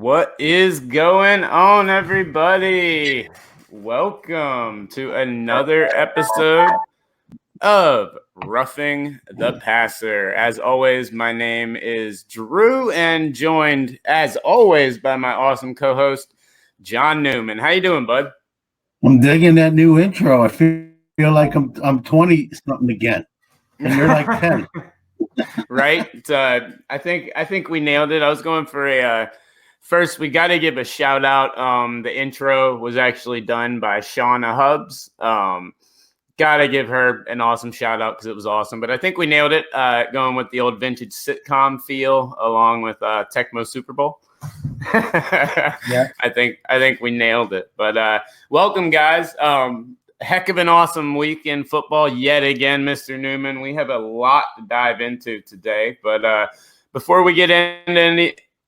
What is going on, everybody? Welcome to another episode of Roughing the Passer. As always, my name is Drew, and joined, as always, by my awesome co-host, John Newman. How you doing, bud? I'm digging that new intro. I feel like I'm 20 something again, and you're like 10. Right? I think we nailed it. I was going for a. First, we got to give a shout out. The intro was actually done by Shauna Hubbs. Got to give her an awesome shout out because it was awesome. But I think we nailed it, going with the old vintage sitcom feel along with Tecmo Super Bowl. Yeah. I think we nailed it. But welcome, guys. Heck of an awesome week in football yet again, Mr. Newman. We have a lot to dive into today. But before we get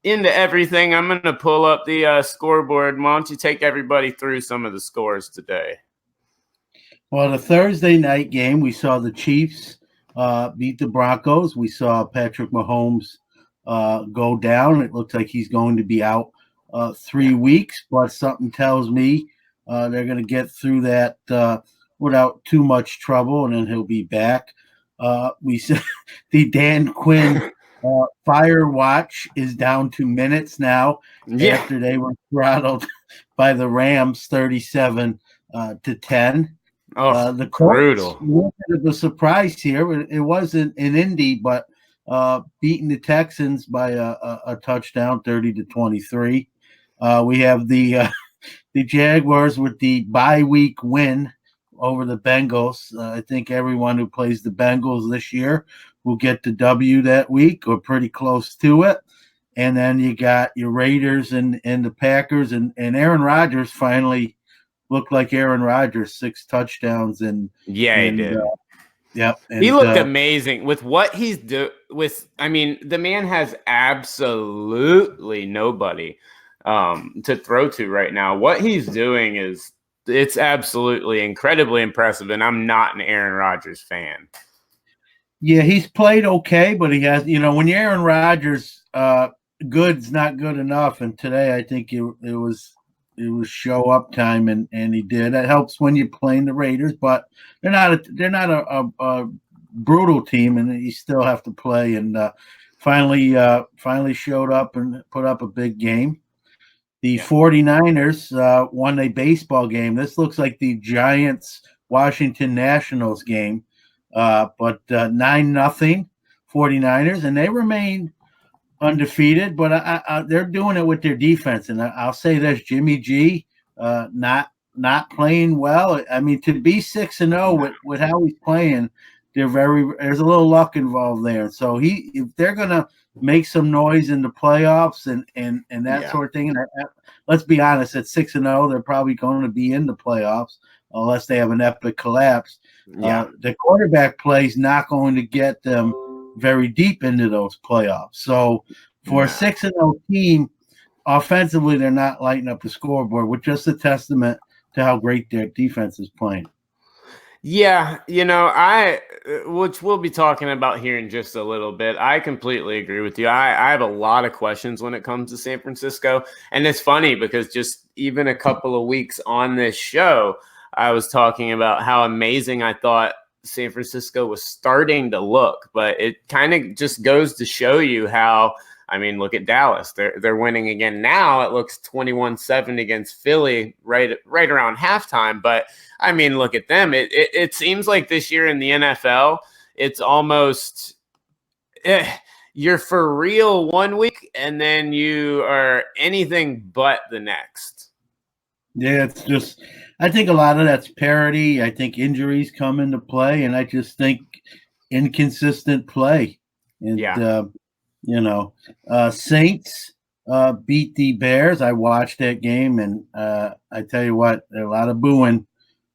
into everything, I'm going to pull up the scoreboard. Why don't you take everybody through some of the scores today? Well, the Thursday night game, we saw the Chiefs beat the Broncos. We saw Patrick Mahomes go down. It looks like he's going to be out 3 weeks, but something tells me they're going to get through that without too much trouble, and then he'll be back. We said the Dan Quinn fire watch is down to minutes now after they were throttled by the Rams 37 to 10. The brutal. Bit of a surprise here. It wasn't in Indy, but beating the Texans by a touchdown, 30 to 23. We have the Jaguars with the bye week win over the Bengals. I think everyone who plays the Bengals this year will get the W that week or pretty close to it. And then you got your Raiders and the Packers, and Aaron Rodgers finally looked like Aaron Rodgers, 6 touchdowns. He did. Yep. He looked amazing with what he's doing. The man has absolutely nobody to throw to right now. What he's doing it's absolutely incredibly impressive, and I'm not an Aaron Rodgers fan. Yeah, he's played okay, but he has, when you're Aaron Rodgers, good's not good enough. And today I think it was show up time, and he did. That helps when you're playing the Raiders, but they're not a brutal team, and you still have to play. And finally showed up and put up a big game. The 49ers won a baseball game. This looks like the Giants-Washington Nationals game, but 9-0 49ers, and they remain undefeated, but they're doing it with their defense. And I'll say this: Jimmy G, not playing well. I mean, to be 6-0 with how he's playing, there's a little luck involved there. So if they're gonna make some noise in the playoffs and that sort of thing, and let's be honest, at 6-0, they're probably going to be in the playoffs unless they have an epic collapse. The quarterback play is not going to get them very deep into those playoffs. So for a 6-0 team, offensively, they're not lighting up the scoreboard, which is just a testament to how great their defense is playing. Yeah, which we'll be talking about here in just a little bit. I completely agree with you. I have a lot of questions when it comes to San Francisco. And it's funny because just even a couple of weeks on this show, I was talking about how amazing I thought San Francisco was starting to look, but it kind of just goes to show you how, look at Dallas. They're winning again now. It looks 21-7 against Philly right around halftime. But look at them. It seems like this year in the NFL, it's almost you're for real one week and then you are anything but the next. Yeah, it's just, I think a lot of that's parity. I think injuries come into play, and I just think inconsistent play. And, Saints beat the Bears. I watched that game, and I tell you what, there's a lot of booing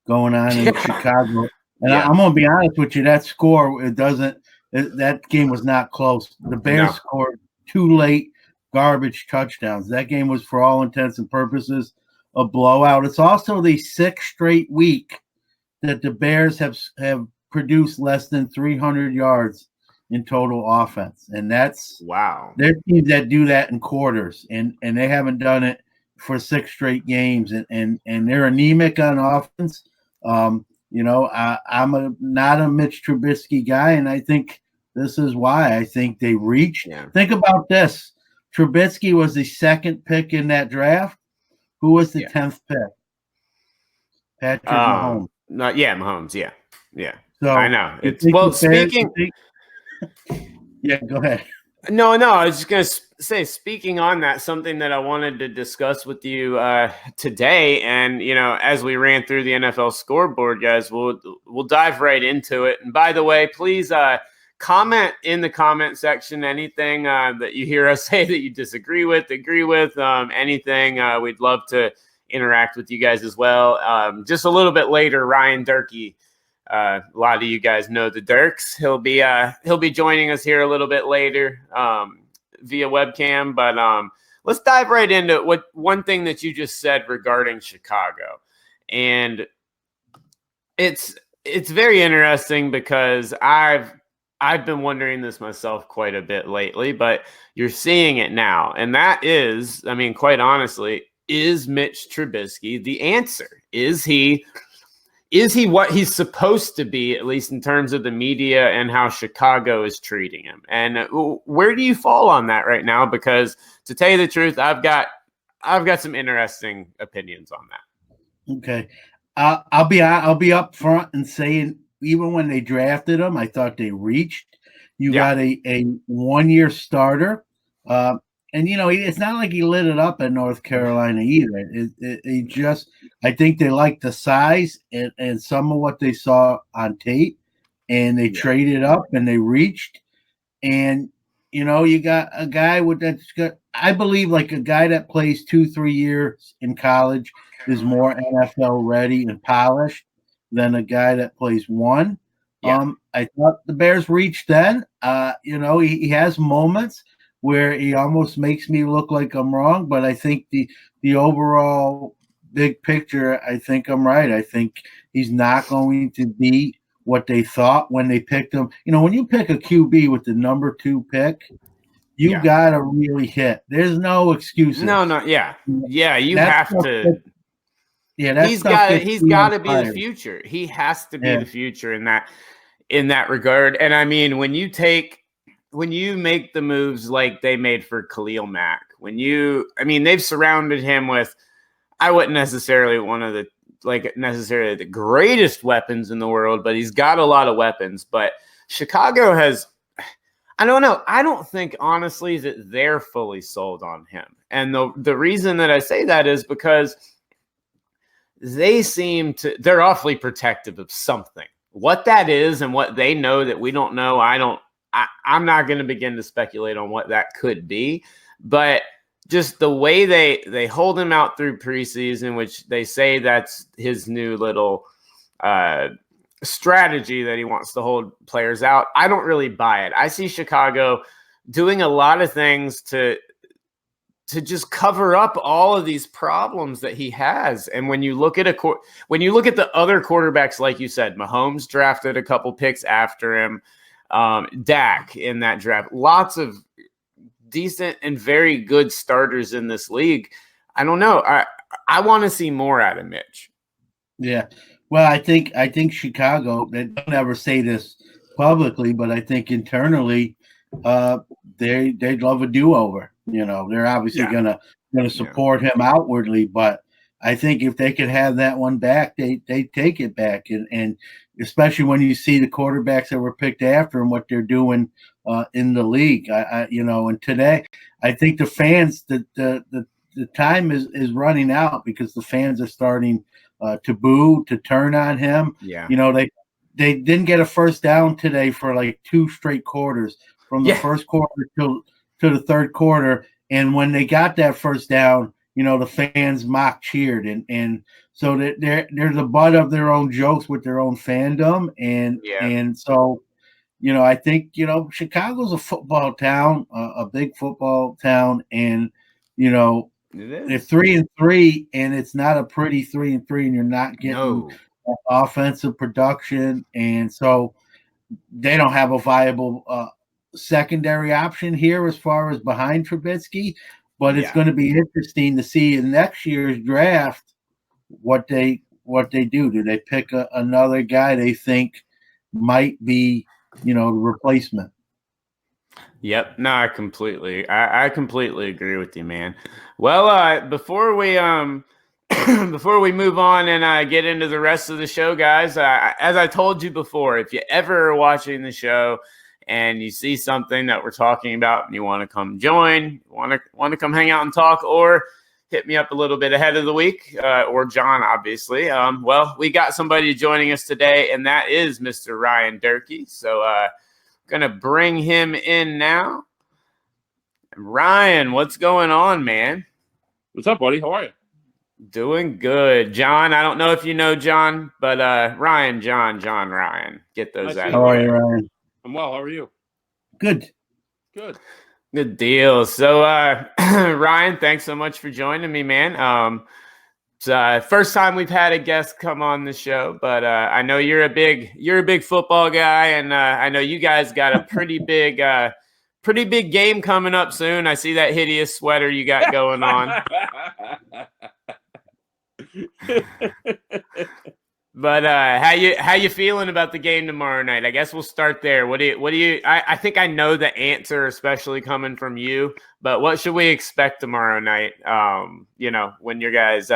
going on in Chicago. And I'm going to be honest with you, that score, that game was not close. The Bears scored 2 late garbage touchdowns. That game was, for all intents and purposes, a blowout. It's also the 6th straight week that the Bears have produced less than 300 yards in total offense, and that's Wow. there are teams that do that in quarters, and they haven't done it for 6 straight games, and they're anemic on offense. I'm not a Mitch Trubisky guy, and I think this is why. I think they reached. Yeah. Think about this: Trubisky was the 2nd pick in that draft. Who was the 10th pick? Patrick Mahomes. Mahomes. Yeah, yeah. So I know. It's speaking. Yeah, go ahead. No, I was just going to say, speaking on that, something that I wanted to discuss with you today, and as we ran through the NFL scoreboard, guys, we'll dive right into it. And by the way, please comment in the comment section anything that you hear us say that you disagree with, agree with, anything. We'd love to interact with you guys as well. Just a little bit later, Ryan Durkee. A lot of you guys know the Dirks. He'll be joining us here a little bit later via webcam. But let's dive right into one thing that you just said regarding Chicago, and it's very interesting because I've been wondering this myself quite a bit lately, but you're seeing it now, and that is, I mean, quite honestly, is Mitch Trubisky the answer? Is he what he's supposed to be, at least in terms of the media and how Chicago is treating him? And where do you fall on that right now? Because to tell you the truth, I've got some interesting opinions on that. Okay, I'll be up front and saying, even when they drafted him, I thought they reached. You got a 1-year starter. And it's not like he lit it up in North Carolina either. It just, I think they liked the size and some of what they saw on tape, and they traded up and they reached. And you got a guy I believe, like a guy that plays 2-3 years in college is more NFL ready and polished than a guy that plays 1. Yeah. I thought the Bears reached then. He has moments where he almost makes me look like I'm wrong, but I think the overall big picture, I think I'm right. I think he's not going to be what they thought when they picked him. When you pick a QB with the number 2 pick, you gotta really hit. There's no excuses. No, yeah. You have to. Yeah, he's got to be the future. He has to be the future in that regard. And I mean, when you make the moves like they made for Khalil Mack, they've surrounded him with, I wouldn't necessarily necessarily the greatest weapons in the world, but he's got a lot of weapons. But Chicago has, I don't know. I don't think, honestly, that they're fully sold on him. And the reason that I say that is because they're awfully protective of something. What that is and what they know that we don't know, I'm not going to begin to speculate on what that could be. But just the way they hold him out through preseason, which they say that's his new little strategy that he wants to hold players out, I don't really buy it. I see Chicago doing a lot of things to just cover up all of these problems that he has. And when you look at the other quarterbacks, like you said, Mahomes drafted a couple picks after him, Dak in that draft, lots of decent and very good starters in this league. I don't know. I want to see more out of Mitch. Yeah. Well, I think Chicago, they don't ever say this publicly, but I think internally they'd love a do-over. They're obviously gonna support him outwardly, but I think if they could have that one back, they take it back, and especially when you see the quarterbacks that were picked after him, what they're doing in the league. And today I think the fans, the time is running out because the fans are starting to boo, to turn on him. Yeah. They didn't get a first down today for like 2 straight quarters, from the first quarter to the third quarter. And when they got that first down, the fans mock cheered. And so they're the butt of their own jokes with their own fandom. And so, I think, Chicago's a football town, a big football town. And, they're 3-3, and it's not a pretty 3-3, and you're not getting offensive production. And so they don't have a viable secondary option here as far as behind Trubisky, but it's going to be interesting to see in next year's draft what they do. Do they pick another guy they think might be, the replacement? Yep. No, I completely agree with you, man. Well, before we before we move on and get into the rest of the show, guys, as I told you before, if you ever are watching the show and you see something that we're talking about and you want to come join, want to come hang out and talk, or hit me up a little bit ahead of the week, or John, obviously. Well, we got somebody joining us today, and that is Mr. Ryan Durkee. So, gonna bring him in now. Ryan, what's going on, man? What's up, buddy? How are you? Doing good. John, I don't know if you know John, but Ryan, John, Ryan. Get those out. How are you, Ryan? I'm well. How are you? Good. Good deal. So Ryan, thanks so much for joining me, man. It's first time we've had a guest come on the show, but I know you're a big football guy, and I know you guys got a pretty big game coming up soon. I see that hideous sweater you got going on. But how you feeling about the game tomorrow night? I guess we'll start there. What do you? I think I know the answer, especially coming from you. But what should we expect tomorrow night? When your guys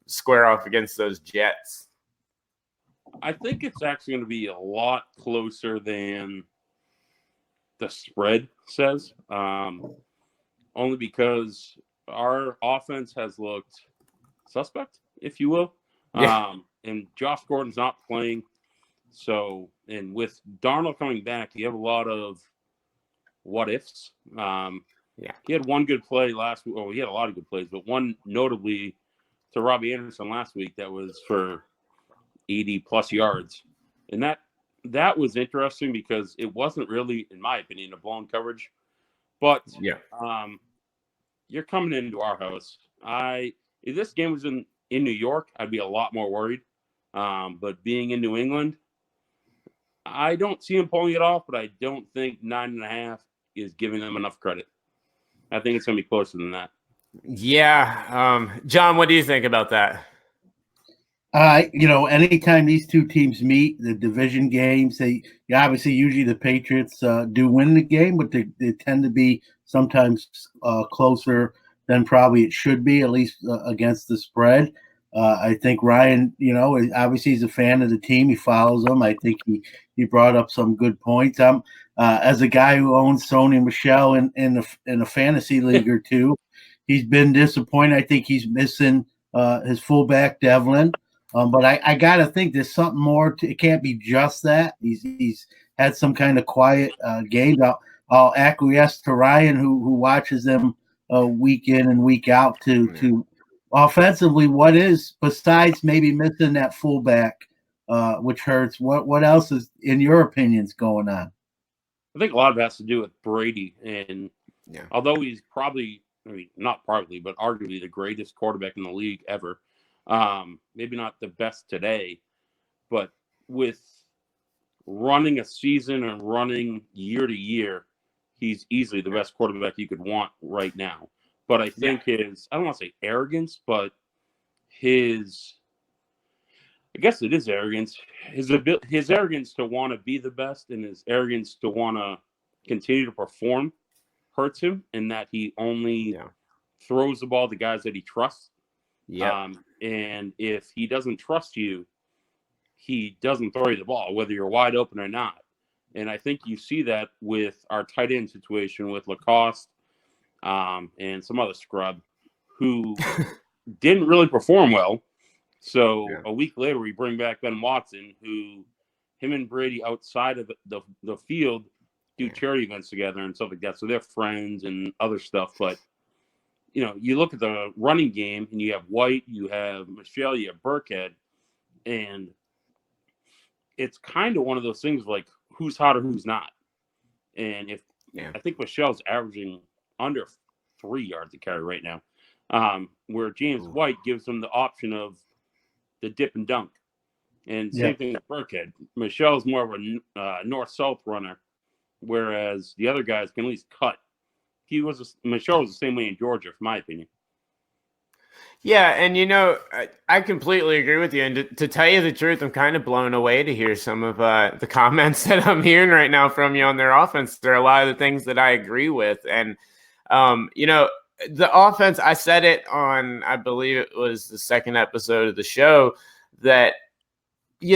square off against those Jets. I think it's actually going to be a lot closer than the spread says. Only because our offense has looked suspect, if you will. Yeah. And Josh Gordon's not playing. So, and with Darnold coming back, you have a lot of what ifs. He had one good play last week. Well, he had a lot of good plays, but one notably to Robbie Anderson last week that was for 80 plus yards. And that was interesting because it wasn't really, in my opinion, a blown coverage. But you're coming into our house. If this game was in New York, I'd be a lot more worried. But being in New England, I don't see him pulling it off, but I don't think 9.5 is giving them enough credit. I think it's going to be closer than that. Yeah. John, what do you think about that? Anytime these two teams meet, the division games, obviously usually the Patriots do win the game, but they tend to be sometimes closer than probably it should be, at least against the spread. I think Ryan, obviously he's a fan of the team. He follows them. I think he brought up some good points. As a guy who owns Sony Michel in a fantasy league or two, he's been disappointed. I think he's missing his fullback Devlin. But I got to think there's something more. It can't be just that. He's had some kind of quiet games. I'll acquiesce to Ryan, who watches them week in and week out to offensively. What is, besides maybe missing that fullback, which hurts? What else is, in your opinions, going on? I think a lot of it has to do with Brady, and although he's probably, not probably, but arguably the greatest quarterback in the league ever. Maybe not the best today, but with running a season and running year to year, he's easily the best quarterback you could want right now. But I think his, I don't want to say arrogance, but I guess it is arrogance. His arrogance to want to be the best and his arrogance to want to continue to perform hurts him, in that he only throws the ball to guys that he trusts. And if he doesn't trust you, he doesn't throw you the ball, whether you're wide open or not. And I think you see that with our tight end situation with Lacoste and some other scrub who didn't really perform well. So a week later, we bring back Ben Watson, who him and Brady outside of the field do charity events together and stuff like that. So they're friends and other stuff. But you look at the running game and you have White, you have Michelle, you have Burkhead, and it's kind of one of those things like who's hot or who's not. And I think Michelle's averaging under 3 yards a carry right now, where James White gives them the option of the dip and dunk. And same thing with Burkhead. Michelle's more of a north-south runner, whereas the other guys can at least cut. Michelle was the same way in Georgia, from my opinion. Yeah, and I completely agree with you. And to tell you the truth, I'm kind of blown away to hear some of the comments that I'm hearing right now from you on their offense. There are a lot of the things that I agree with, and the offense. I said it on, I believe it was the second episode of the show, that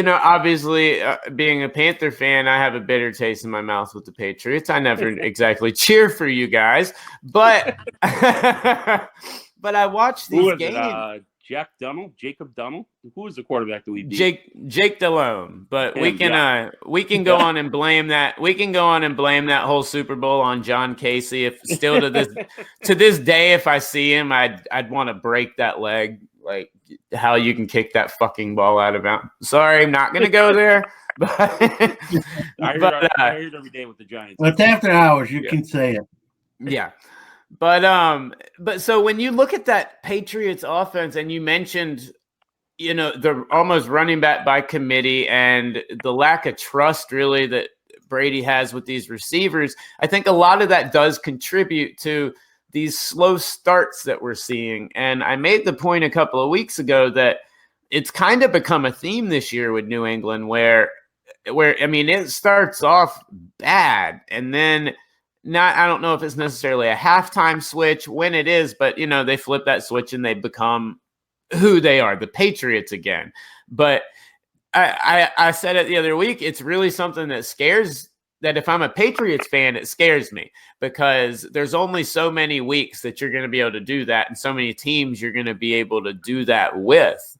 obviously, being a Panther fan, I have a bitter taste in my mouth with the Patriots. I never exactly cheer for you guys, but but I watched these games. Jacob Dunnell. Who was the quarterback that we beat? Jake Delhomme. But we can go on and blame that. We can go on and blame that whole Super Bowl on John Casey. If still to this day, if I see him, I'd want to break that leg. Like how you can kick that fucking ball out of bounds. Sorry, I'm not going to go there. But I hear it every day with the Giants. Well, it's after hours. You can say it. Yeah. But so when you look at that Patriots offense, and you mentioned, the almost running back by committee and the lack of trust really that Brady has with these receivers, I think a lot of that does contribute to these slow starts that we're seeing. And I made the point a couple of weeks ago that it's kind of become a theme this year with New England where I mean, it starts off bad and then I don't know if it's necessarily a halftime switch when it is, but they flip that switch and they become who they are, the Patriots again. But I said it the other week, it's really something that if I'm a Patriots fan, it scares me because there's only so many weeks that you're going to be able to do that and so many teams you're going to be able to do that with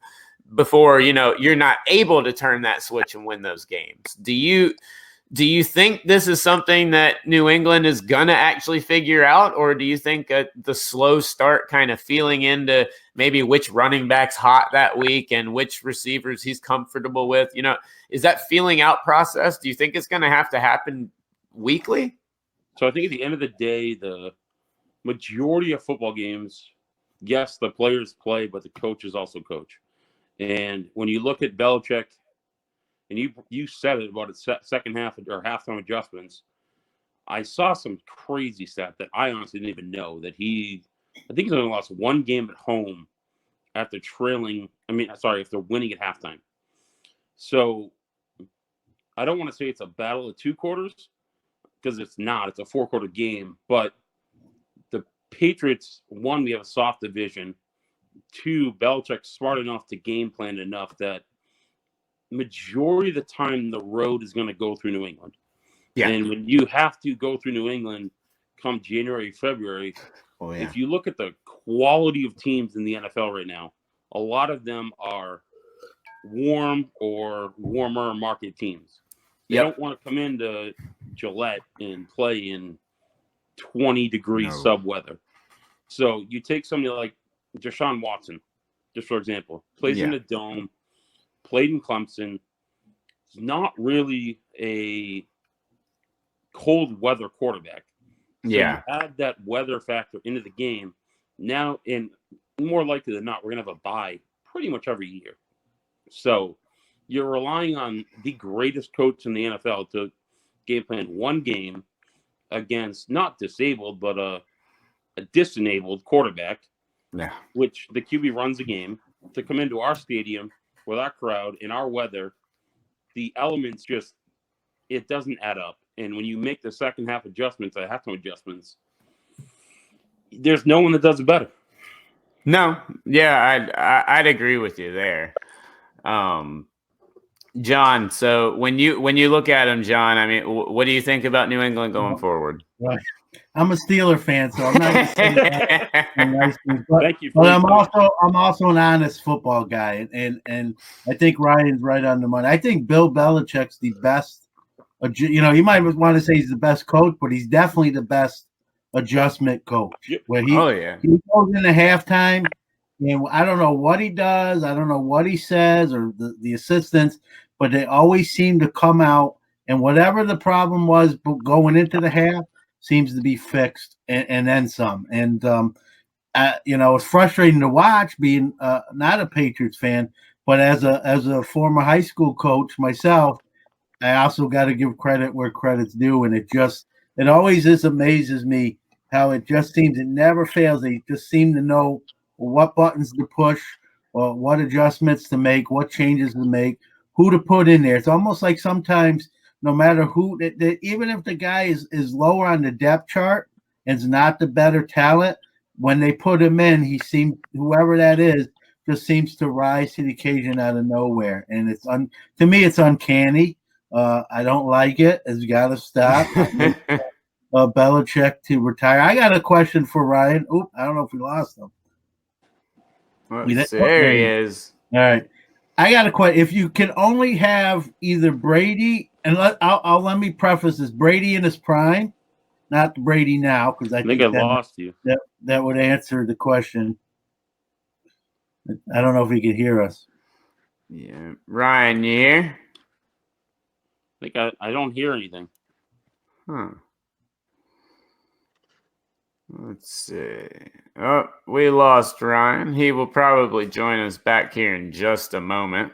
before, you're not able to turn that switch and win those games. Do you think this is something that New England is going to actually figure out, or do you think the slow start kind of feeling into maybe which running back's hot that week and which receivers he's comfortable with, is that feeling out process? Do you think it's going to have to happen weekly? So I think at the end of the day, the majority of football games, yes, the players play, but the coaches also coach. And when you look at Belichick, and you said it about its second half or halftime adjustments, I saw some crazy stat that I honestly didn't even know that I think he's only lost one game at home after after winning at halftime. So I don't want to say it's a battle of two quarters because it's not. It's a 4-quarter game. But the Patriots, one, we have a soft division. Two, Belichick's smart enough to game plan enough that majority of the time the road is going to go through New England. Yeah. And when you have to go through New England come January, February, if you look at the quality of teams in the NFL right now, a lot of them are warm or warmer market teams. They don't want to come into Gillette and play in 20-degree sub weather. So you take somebody like Deshaun Watson, just for example, plays in a dome, played in Clemson. He's not really a cold weather quarterback. So you add that weather factor into the game. Now, and more likely than not, we're going to have a bye pretty much every year. So you're relying on the greatest coach in the NFL to game plan one game against not disabled, but a disenabled quarterback, which the QB runs a game, to come into our stadium with our crowd in our weather. The elements it doesn't add up. And when you make the second half adjustments, halftime adjustments, there's no one that does it better. No, yeah, I'd agree with you there, John. So when you look at him, John, I mean, what do you think about New England going forward? Right. I'm a Steeler fan, so I'm not going to say that. Thank you. But I'm also an honest football guy, and I think Ryan's right on the money. I think Bill Belichick's the best. You might want to say he's the best coach, but he's definitely the best adjustment coach. Yep. Where he goes into halftime, and I don't know what he does, I don't know what he says, or the assistants, but they always seem to come out, and whatever the problem was going into the half seems to be fixed, and then some. And it's frustrating to watch being not a Patriots fan, but as a former high school coach myself. I also got to give credit where credit's due, and it always amazes me how it just seems it never fails. They just seem to know what buttons to push, or what adjustments to make, what changes to make, who to put in there. It's almost like sometimes, no matter who, even if the guy is lower on the depth chart and is not the better talent, when they put him in, whoever that is just seems to rise to the occasion out of nowhere. And to me, it's uncanny. I don't like it. It's got to stop. Belichick to retire. I got a question for Ryan. Oop, I don't know if we lost him. There he is. All right. I got a question. If you can only have either Brady, and let me preface this: Brady in his prime, not Brady now, because I think I lost you. That would answer the question. I don't know if he could hear us. Yeah, Ryan, you here? I don't hear anything. Huh. Let's see. Oh, we lost Ryan. He will probably join us back here in just a moment.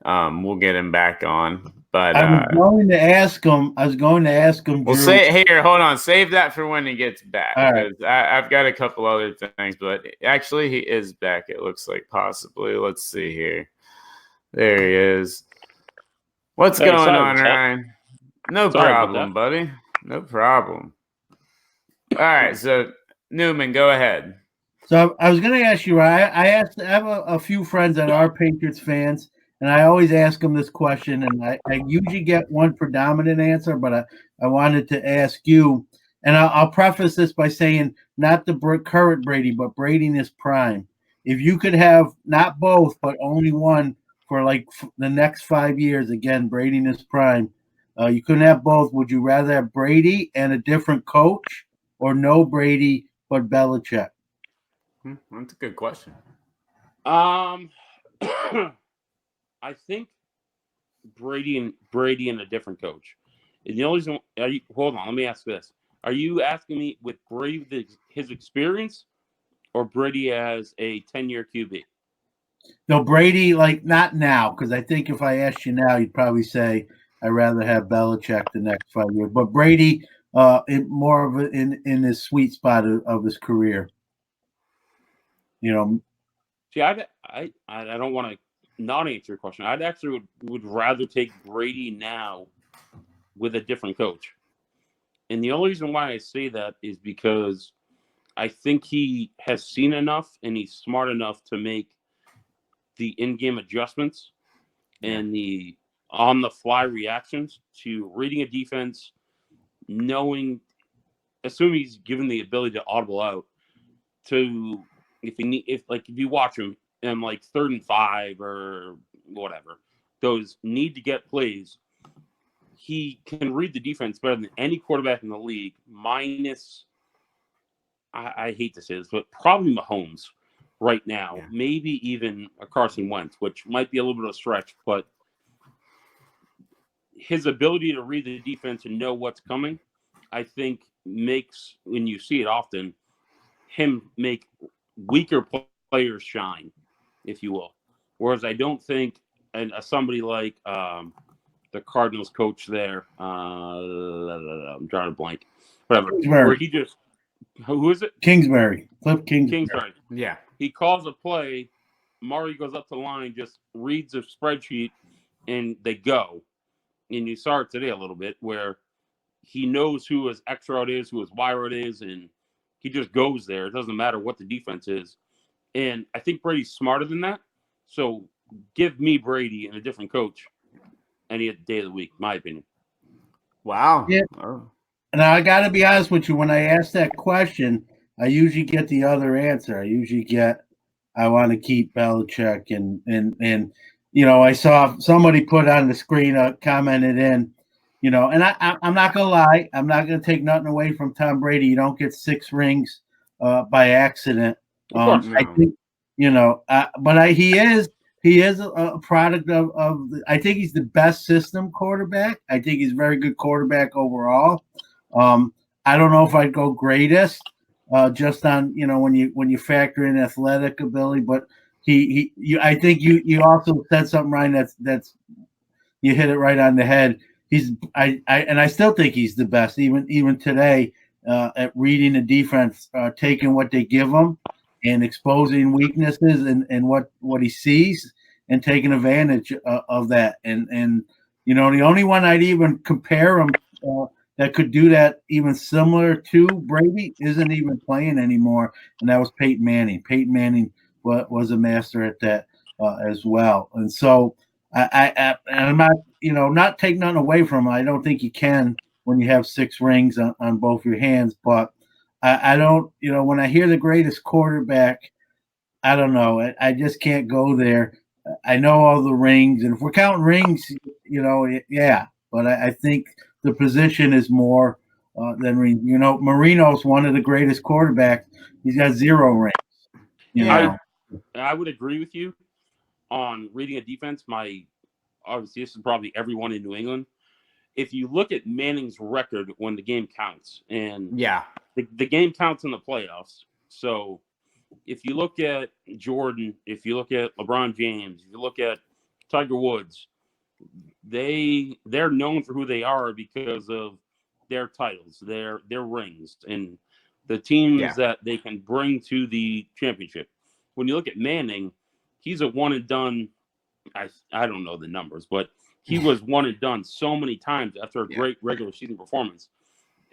We'll get him back on. But I was going to ask him. Well, hold on. Save that for when he gets back. All because I've got a couple other things. But actually, he is back. It looks like possibly. Let's see here. There he is. What's going on, Ryan? No problem, buddy. No problem. All right, so Newman, go ahead. So I was going to ask you, Ryan. I have a few friends that are Patriots fans, and I always ask them this question, and I usually get one predominant answer, but I wanted to ask you, and I'll preface this by saying not the current Brady, but Brady in his prime. If you could have not both, but only one for like the next 5 years, again, Brady in his prime, you couldn't have both. Would you rather have Brady and a different coach, or no Brady but Belichick? That's a good question. I think Brady and a different coach. And the only reason, hold on, let me ask this: are you asking me with Brady with his experience, or Brady as a 10-year QB? No, Brady, like not now, because I think if I asked you now, you'd probably say I'd rather have Belichick the next 5 years. But Brady, more of in his sweet spot of his career. You know. See, I don't want to not answer your question. I'd actually would rather take Brady now with a different coach. And the only reason why I say that is because I think he has seen enough and he's smart enough to make the in-game adjustments and the on-the-fly reactions to reading a defense, assuming he's given the ability to audible out to if you watch him and like 3rd and 5 or whatever, those need to get plays, he can read the defense better than any quarterback in the league, minus I hate to say this, but probably Mahomes right now, maybe even a Carson Wentz, which might be a little bit of a stretch, but his ability to read the defense and know what's coming, I think makes, when you see it often, him make weaker players shine, if you will. Whereas I don't think somebody like the Cardinals coach there, I'm drawing a blank, whatever, where he just, who is it? Kingsbury. Cliff Kingsbury. Yeah. He calls a play. Murray goes up the line, just reads a spreadsheet, and they go. And you saw it today a little bit where he knows who his X route is, who his Y route is, and he just goes there. It doesn't matter what the defense is. And I think Brady's smarter than that. So give me Brady and a different coach any day of the week, my opinion. Wow. Yeah. Oh. And I got to be honest with you, when I ask that question, I usually get the other answer. I usually get, I want to keep Belichick. And you know, I saw somebody put on the screen, commented in, you know, and I'm not going to lie. I'm not going to take nothing away from Tom Brady. You don't get 6 rings by accident. I think, you know, but he is a product of I think he's the best system quarterback. I think he's a very good quarterback overall. I don't know if I'd go greatest just on, you know, when you factor in athletic ability, but I think you also said something, Ryan, that's you hit it right on the head. I still think he's the best, even today, at reading the defense, taking what they give him and exposing weaknesses and what he sees and taking advantage of that. And the only one I'd even compare him that could do that even similar to Brady isn't even playing anymore, and that was Peyton Manning. Peyton Manning was a master at that as well. And so I'm not, not taking nothing away from him. I don't think you can when you have 6 rings on both your hands, but I don't, when I hear the greatest quarterback, I don't know. I just can't go there. I know all the rings, and if we're counting rings, yeah. But I think the position is more than rings. Marino's one of the greatest quarterbacks. He's got 0 rings. I would agree with you on reading a defense. Obviously, this is probably everyone in New England. If you look at Manning's record when the game counts, and the game counts in the playoffs, so if you look at Jordan, if you look at LeBron James, if you look at Tiger Woods, they're known for who they are because of their titles, their rings, and the teams that they can bring to the championship. When you look at Manning, he's a one and done. I don't know the numbers, but he was one and done so many times after a great regular season performance.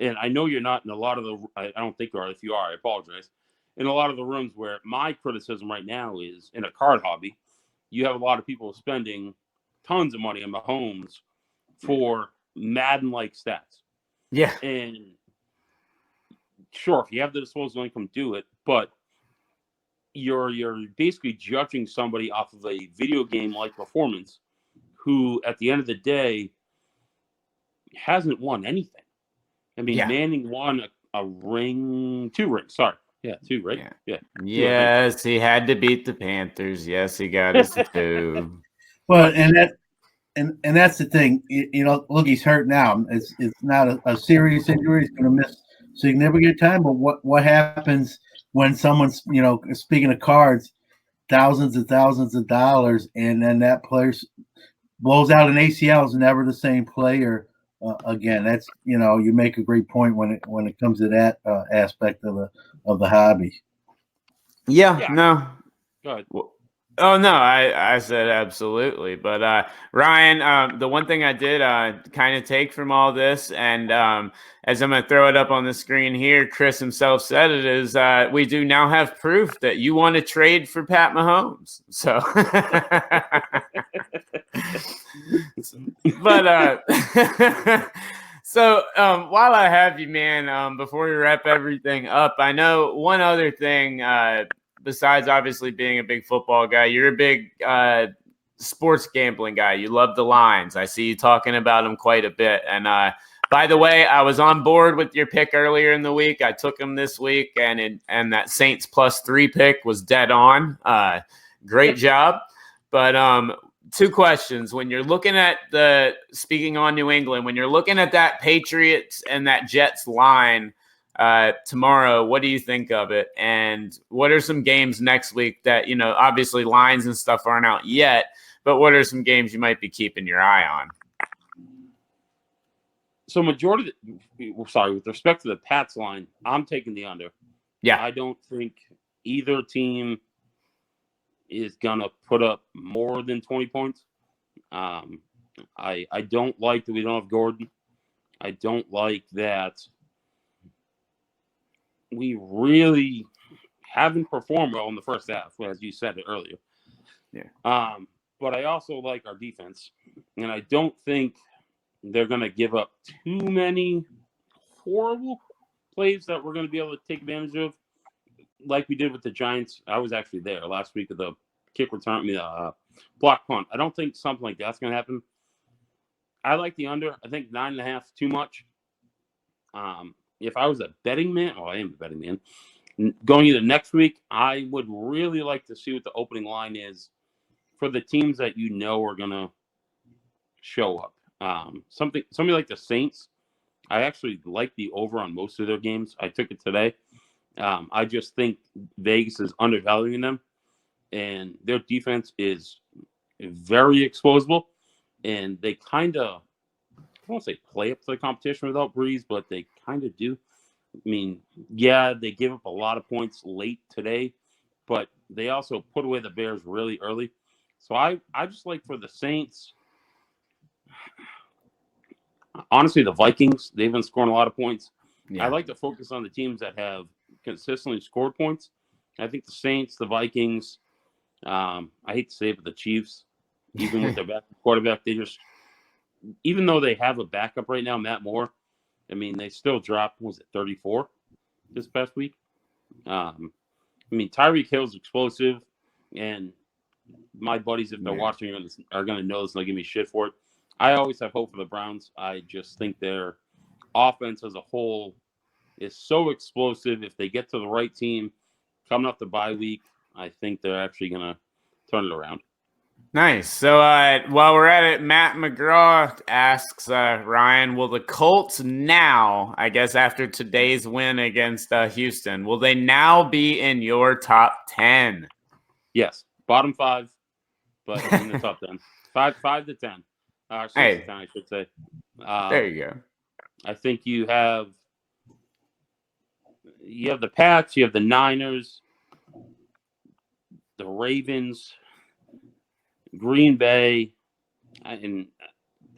And I know you're not in a lot of the. I don't think you are. If you are, I apologize. In a lot of the rooms where my criticism right now is in a card hobby, you have a lot of people spending tons of money on Mahomes for Madden-like stats. Yeah. And sure, if you have the disposable income, do it. But you're basically judging somebody off of a video game-like performance who, at the end of the day, hasn't won anything. I mean, Manning won a ring, 2 rings. Sorry. Yeah, 2, right? Yeah. Yes, he had to beat the Panthers. Yes, he got his 2. Well, and that's the thing. Look, he's hurt now. It's not a serious injury. He's going to miss significant time. But what happens when someone's, speaking of cards, thousands and thousands of dollars, and then that player blows out an ACL, is never the same player again. That's, you make a great point when it comes to that aspect of the hobby. Yeah. No. Go ahead. Oh, no, I said absolutely. But Ryan, the one thing I did kind of take from all this, and as I'm going to throw it up on the screen here, Chris himself said it, is we do now have proof that you want to trade for Pat Mahomes. So, but so while I have you, man, before we wrap everything up, I know one other thing. Besides obviously being a big football guy, you're a big sports gambling guy. You love the lines. I see you talking about them quite a bit. And by the way, I was on board with your pick earlier in the week. I took him this week, and that Saints +3 pick was dead on. Great job. But 2 questions. When you're looking at speaking on New England, when you're looking at that Patriots and that Jets line tomorrow, what do you think of it? And what are some games next week that, obviously lines and stuff aren't out yet, but what are some games you might be keeping your eye on? So with respect to the Pats line, I'm taking the under. Yeah. I don't think either team is going to put up more than 20 points. I don't like that we don't have Gordon. I don't like that we really haven't performed well in the first half, as you said it earlier. Yeah. But I also like our defense, and I don't think they're going to give up too many horrible plays that we're going to be able to take advantage of, like we did with the Giants. I was actually there last week of the kick return, block punt. I don't think something like that's going to happen. I like the under. I think 9.5 too much. If I was a betting man, I am a betting man, going into next week, I would really like to see what the opening line is for the teams that are going to show up. Somebody like the Saints, I actually like the over on most of their games. I took it today. I just think Vegas is undervaluing them, and their defense is very exposable, and they kind of won't say play up to the competition without Breeze, but they kind of do. I mean, yeah, they gave up a lot of points late today, but they also put away the Bears really early. So I just like for the Saints, honestly, the Vikings, they've been scoring a lot of points. Yeah. I like to focus on the teams that have consistently scored points. I think the Saints, the Vikings, I hate to say it, but the Chiefs, even with their quarterback, they just, even though they have a backup right now, Matt Moore, I mean, they still dropped, was it 34 this past week? I mean, Tyreek Hill's explosive, and my buddies, if they're watching, are going to know this and they'll give me shit for it. I always have hope for the Browns. I just think their offense as a whole is so explosive. If they get to the right team coming up the bye week, I think they're actually going to turn it around. Nice. So while we're at it, Matt McGraw asks Ryan, will the Colts now, I guess after today's win against Houston, will they now be in your top 10? Yes. Bottom 5, but in the top 10. 5 to 10. 6 to 10, I should say. There you go. I think you have the Pats, you have the Niners, the Ravens, Green Bay, and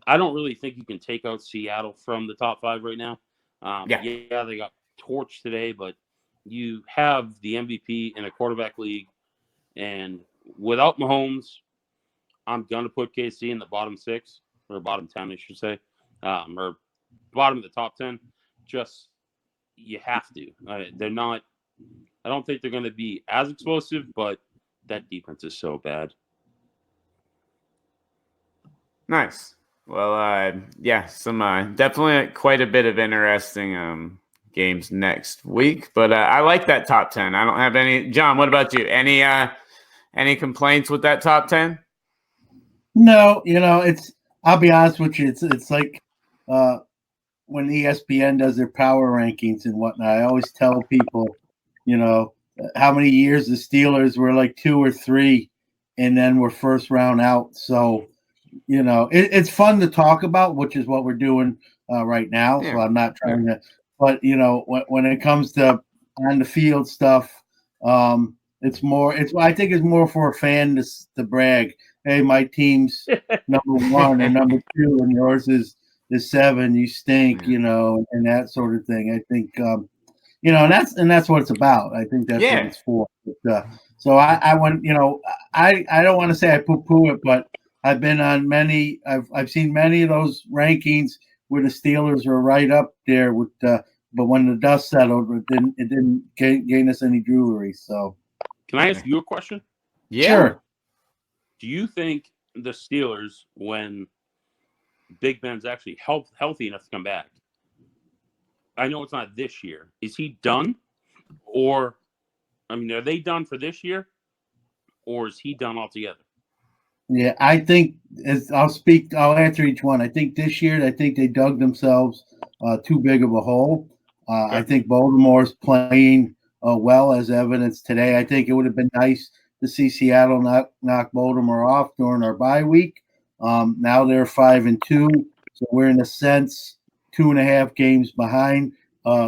I don't really think you can take out Seattle from the top 5 right now. Yeah, they got torched today, but you have the MVP in a quarterback league, and without Mahomes, I'm going to put KC in the bottom 6, or bottom 10, I should say, or bottom of the top 10. Just, you have to. They're not, I don't think they're going to be as explosive, but that defense is so bad. Nice. Well, yeah, some definitely quite a bit of interesting games next week, but I like that top 10. I don't have any. John, what about you? Any complaints with that top 10? No, I'll be honest with you. It's like when ESPN does their power rankings and whatnot. I always tell people, how many years the Steelers were like 2 or 3, and then we're first round out. So, it's fun to talk about, which is what we're doing right now. Yeah. So I'm not trying to, but when it comes to on the field stuff, I think it's more for a fan to brag. Hey, my team's number 1 and number 2, and yours is 7. You stink, and that sort of thing. I think, and that's what it's about. I think that's what it's for. But, so I want, I don't want to say I poo-poo it, but I've been on many. I've seen many of those rankings where the Steelers are right up there with. But when the dust settled, it didn't gain us any jewelry. So, can I ask you a question? Yeah. Sure. Do you think the Steelers, when Big Ben's actually healthy enough to come back? I know it's not this year. Is he done? Or, I mean, are they done for this year? Or is he done altogether? Yeah, I think I'll answer each one. I think this year, they dug themselves too big of a hole. Okay. I think Baltimore's playing well, as evidenced today. I think it would have been nice to see Seattle knock Baltimore off during our bye week. Now they're 5-2, so we're in a sense 2.5 games behind.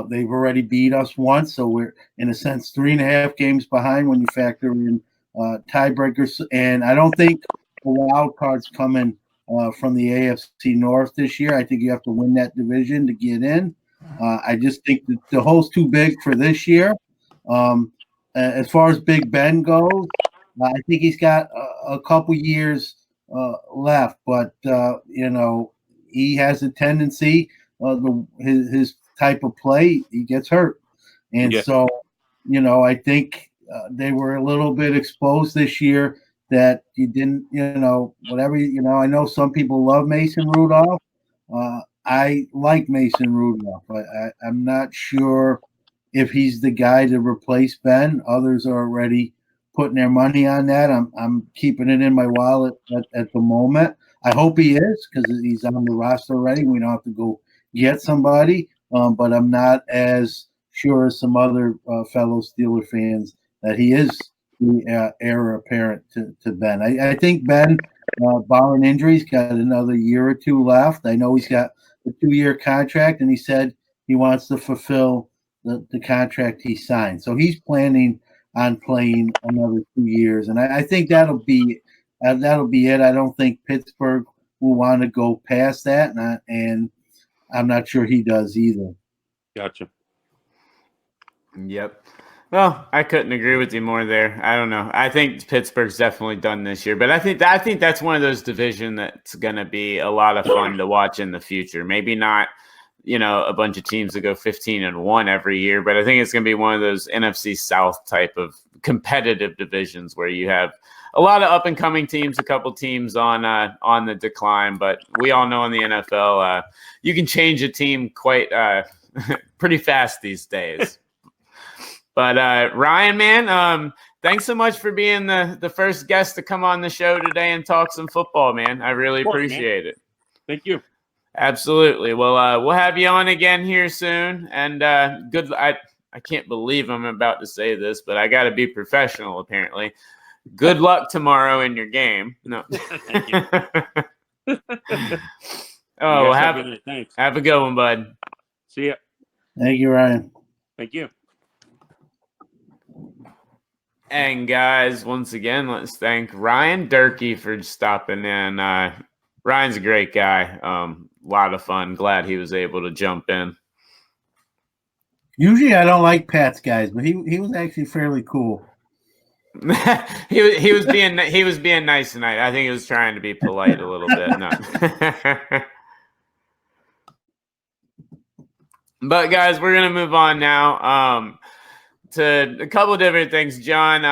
They've already beat us once, so we're in a sense 3.5 games behind when you factor in tiebreakers. And I don't think the wild card's coming from the AFC North this year. I think you have to win that division to get in. I just think that the hole's too big for this year. As far as Big Ben goes, I think he's got a couple years left, but he has a tendency. His type of play, he gets hurt, and so I think they were a little bit exposed this year. That you didn't, whatever, I know some people love Mason Rudolph. I like Mason Rudolph. I'm not sure if he's the guy to replace Ben. Others are already putting their money on that. I'm keeping it in my wallet at the moment. I hope he is, because he's on the roster already. We don't have to go get somebody. But I'm not as sure as some other fellow Steeler fans that he is the heir apparent to Ben. I think Ben, barring injuries, got another year or 2 left. I know he's got a 2-year contract, and he said he wants to fulfill the contract he signed. So he's planning on playing another 2 years, and I think that'll be it. I don't think Pittsburgh will want to go past that, and I'm not sure he does either. Gotcha. Yep. Well, I couldn't agree with you more there. I don't know. I think Pittsburgh's definitely done this year, but I think that's one of those division that's going to be a lot of fun to watch in the future. Maybe not, a bunch of teams that go 15-1 every year, but I think it's going to be one of those NFC South type of competitive divisions where you have a lot of up and coming teams, a couple teams on the decline. But we all know in the NFL, you can change a team quite pretty fast these days. But Ryan, man, thanks so much for being the first guest to come on the show today and talk some football, man. I really appreciate it. Thank you. Absolutely. Well, we'll have you on again here soon. And good. I can't believe I'm about to say this, but I got to be professional. Apparently, good luck tomorrow in your game. No. Thank you. Oh, have a good one, bud. See ya. Thank you, Ryan. Thank you. And guys, once again, let's thank Ryan Durkee for stopping in. Ryan's a great guy. A lot of fun. Glad he was able to jump in. Usually, I don't like Pat's guys, but he was actually fairly cool. he was being nice tonight. I think he was trying to be polite a little bit. No. But guys, we're gonna move on now. To a couple of different things, John.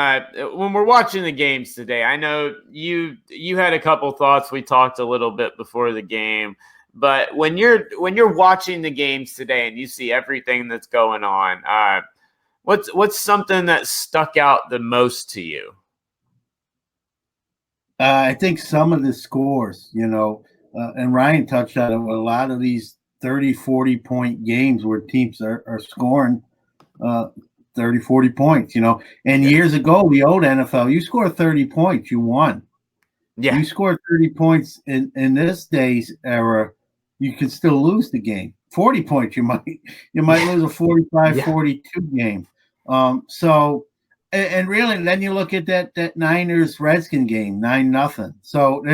When we're watching the games today, I know you had a couple thoughts. We talked a little bit before the game, but when you're watching the games today and you see everything that's going on, what's something that stuck out the most to you? I think some of the scores, and Ryan touched on it. A lot of these 30, 40-point games where teams are scoring 30, 40 points, And years ago, the old NFL, you score 30 points, you won. Yeah. You score 30 points in this day's era, you can still lose the game. 40 points, you might lose a 45-42 game. So, and really, then you look at that Niners-Redskin game, 9-0. So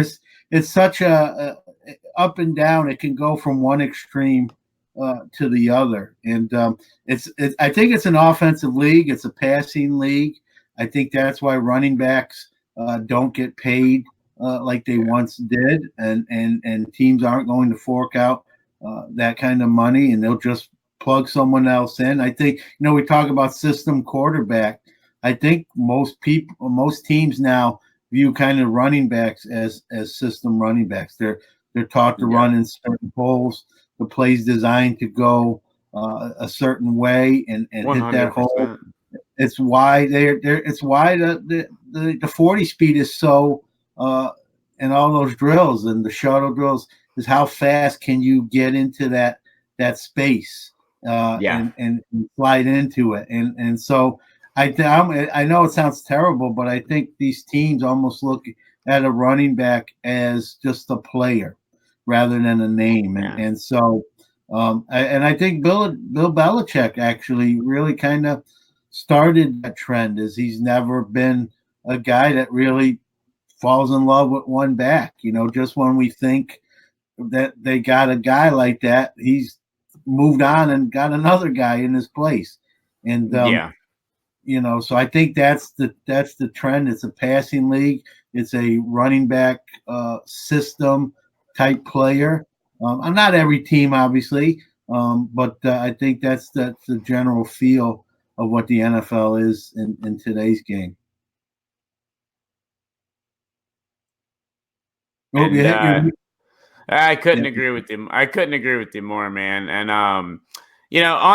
it's such a up and down. It can go from one extreme to the other, and I think it's an offensive league. It's a passing league. I think that's why running backs don't get paid like they once did, and teams aren't going to fork out that kind of money, and they'll just plug someone else in. I think we talk about system quarterback. I think most teams now view kind of running backs as system running backs. They're taught to run in certain holes. The play's designed to go a certain way and hit that hole. It's why it's why the 40 speed is so in all those drills and the shuttle drills is how fast can you get into that space and slide into it and so I know it sounds terrible, but I think these teams almost look at a running back as just a player rather than a name. And so I think Bill Belichick actually really kind of started that trend, as he's never been a guy that really falls in love with one back. Just when we think that they got a guy like that, he's moved on and got another guy in his place. And so I think that's the trend. It's a passing league. It's a running back system type player. I'm not every team, obviously, but I think that's the general feel of what the NFL is in today's game. And, I couldn't agree with you. I couldn't agree with you more, man. And on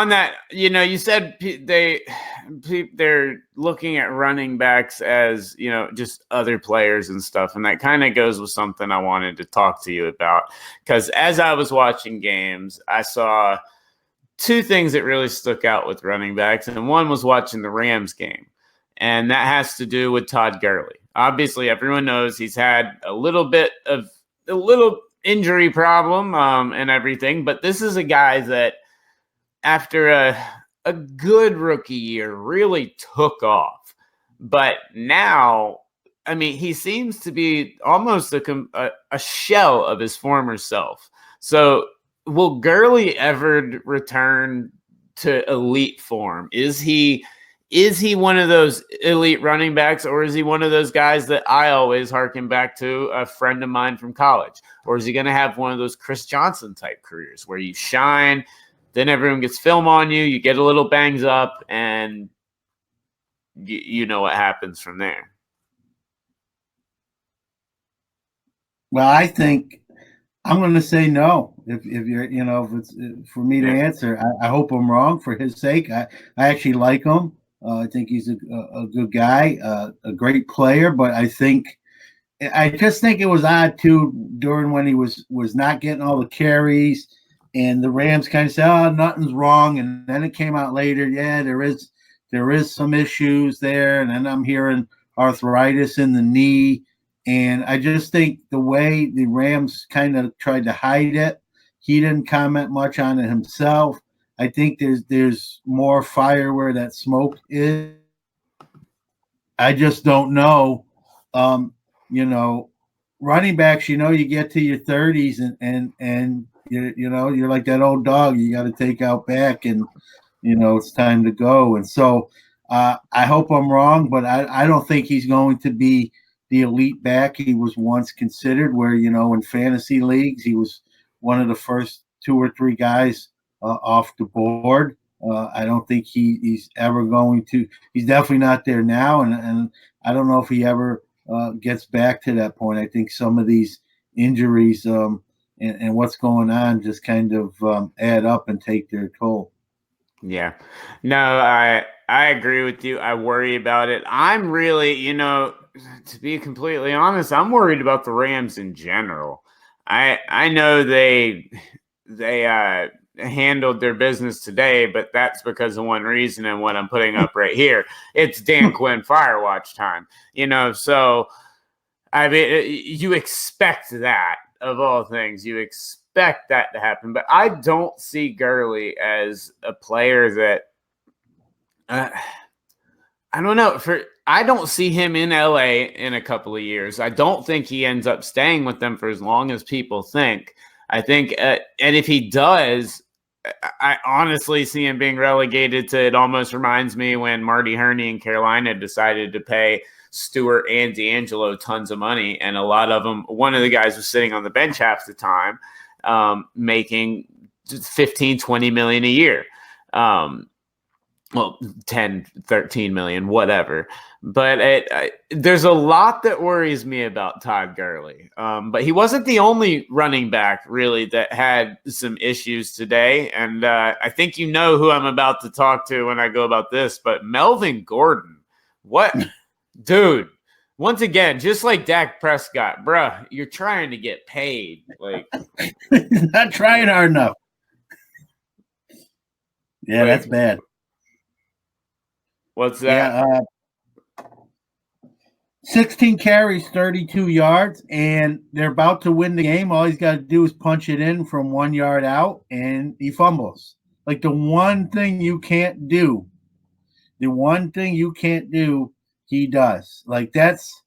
that, you said they're looking at running backs as, just other players and stuff. And that kind of goes with something I wanted to talk to you about. Because as I was watching games, I saw two things that really stuck out with running backs. And one was watching the Rams game. And that has to do with Todd Gurley. Obviously, everyone knows he's had a little injury problem and everything, but this is a guy that after a good rookie year really took off. But now, I mean, he seems to be almost a shell of his former self. So will Gurley ever return to elite form? Is he one of those elite running backs, or is he one of those guys that I always harken back to, a friend of mine from college? Or is he going to have one of those Chris Johnson type careers where you shine, then everyone gets film on you, you get a little bangs up, and you know what happens from there? Well, I think I'm going to say no. If you're, if it's for me to answer, I hope I'm wrong for his sake. I actually like him. I think he's a good guy, a great player. But I just think it was odd too during when he was not getting all the carries, and the Rams kind of said, "Oh, nothing's wrong," and then it came out later, yeah, there is some issues there, and then I'm hearing arthritis in the knee. And I just think the way the Rams kind of tried to hide it, he didn't comment much on it himself. I think there's more fire where that smoke is. I just don't know. Running backs, you get to your 30s and you're like that old dog you got to take out back, and it's time to go. And so I hope I'm wrong, but I don't think he's going to be the elite back he was once considered, where, in fantasy leagues, he was one of the first 2 or 3 guys off the board. I don't think he's ever going to. He's definitely not there now, and I don't know if he ever gets back to that point. I think some of these injuries and what's going on just kind of add up and take their toll. Yeah. No, I agree with you. I worry about it. I'm really, to be completely honest, I'm worried about the Rams in general. I know they handled their business today, but that's because of one reason, and what I'm putting up right here. It's Dan Quinn Firewatch time. So I mean, you expect that, of all things. You expect that to happen, but I don't see Gurley as a player that I don't know. I don't see him in LA in a couple of years. I don't think he ends up staying with them for as long as people think. I think, and if he does, I honestly see him being relegated to, it almost reminds me when Marty Herney in Carolina decided to pay Stewart and D'Angelo tons of money, and a lot of them, one of the guys was sitting on the bench half the time, making 15, 20 million a year. Well, 10, 13 million, whatever. But there's a lot that worries me about Todd Gurley. But he wasn't the only running back, really, that had some issues today. And I think you know who I'm about to talk to when I go about this. But Melvin Gordon, what? Dude, once again, just like Dak Prescott, bruh, you're trying to get paid. Like, not trying hard enough. Yeah, that's bad. What's that? Yeah, 16 carries, 32 yards, and they're about to win the game. All he's got to do is punch it in from 1 yard out, and he fumbles. Like the one thing you can't do, he does. Like that's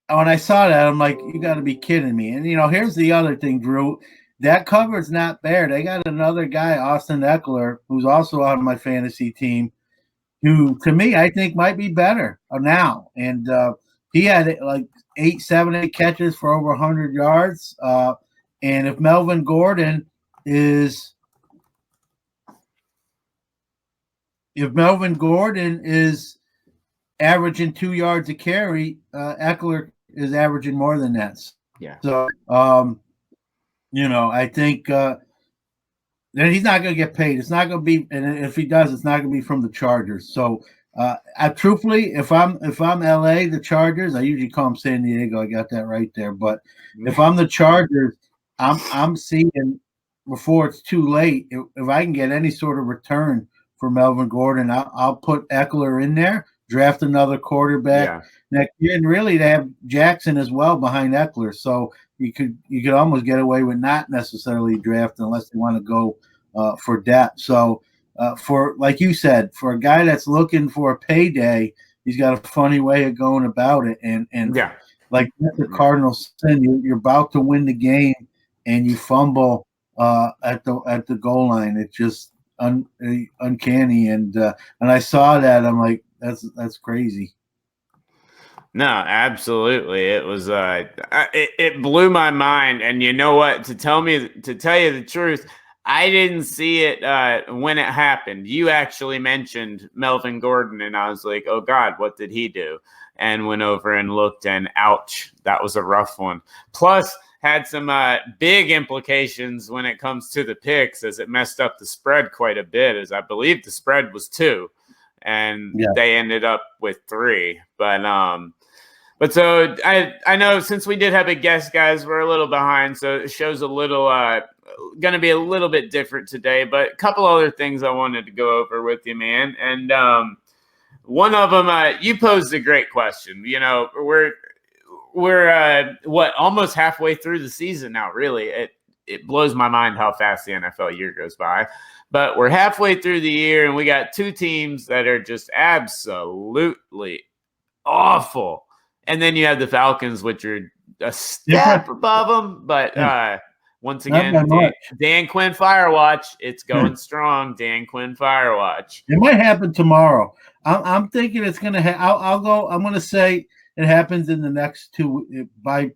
when I saw that, I'm like, you got to be kidding me. And here's the other thing, Drew. That cover's not there. They got another guy, Austin Eckler, who's also on my fantasy team, who to me I think might be better now. And he had like 7, 8 catches for over 100 yards. And if Melvin Gordon is averaging 2 yards a carry, Eckler is averaging more than that. Yeah. So I think then he's not going to get paid. It's not going to be, and if he does, it's not going to be from the Chargers. So, truthfully, if I'm LA, the Chargers, I usually call them San Diego. I got that right there. But if I'm the Chargers, I'm seeing before it's too late. If I can get any sort of return for Melvin Gordon, I'll put Eckler in there, draft another quarterback Yeah. next year, and really to have Jackson as well behind Eckler. So you could almost get away with not necessarily drafting unless they want to go for depth. So for, like you said, for a guy that's looking for a payday, he's got a funny way of going about it. And Yeah. like the Cardinals said, you're about to win the game and you fumble at the goal line. It's just uncanny. And I saw that, I'm like, that's crazy. No, absolutely. It was it blew my mind. And you know what? To tell you the truth, I didn't see it when it happened. You actually mentioned Melvin Gordon, and I was like, oh God, what did he do? And went over and looked, and ouch, that was a rough one. Plus, had some big implications when it comes to the picks, as it messed up the spread quite a bit, as I believe the spread was 2, and they ended up with 3. But so I know, since we did have a guest, guys, we're a little behind, so it shows a little going to be a little bit different today. But a couple other things I wanted to go over with you, man. And one of them, you posed a great question. You know, we're what, almost halfway through the season now. Really, it blows my mind how fast the NFL year goes by. But we're halfway through the year, and we got 2 teams that are just absolutely awful. And then you have the Falcons, which are a step above them. But once again, Dan Quinn Firewatch. It's going strong. Dan Quinn Firewatch. It might happen tomorrow. I'm thinking it's going to I'll go. I'm going to say it happens in the next 2 by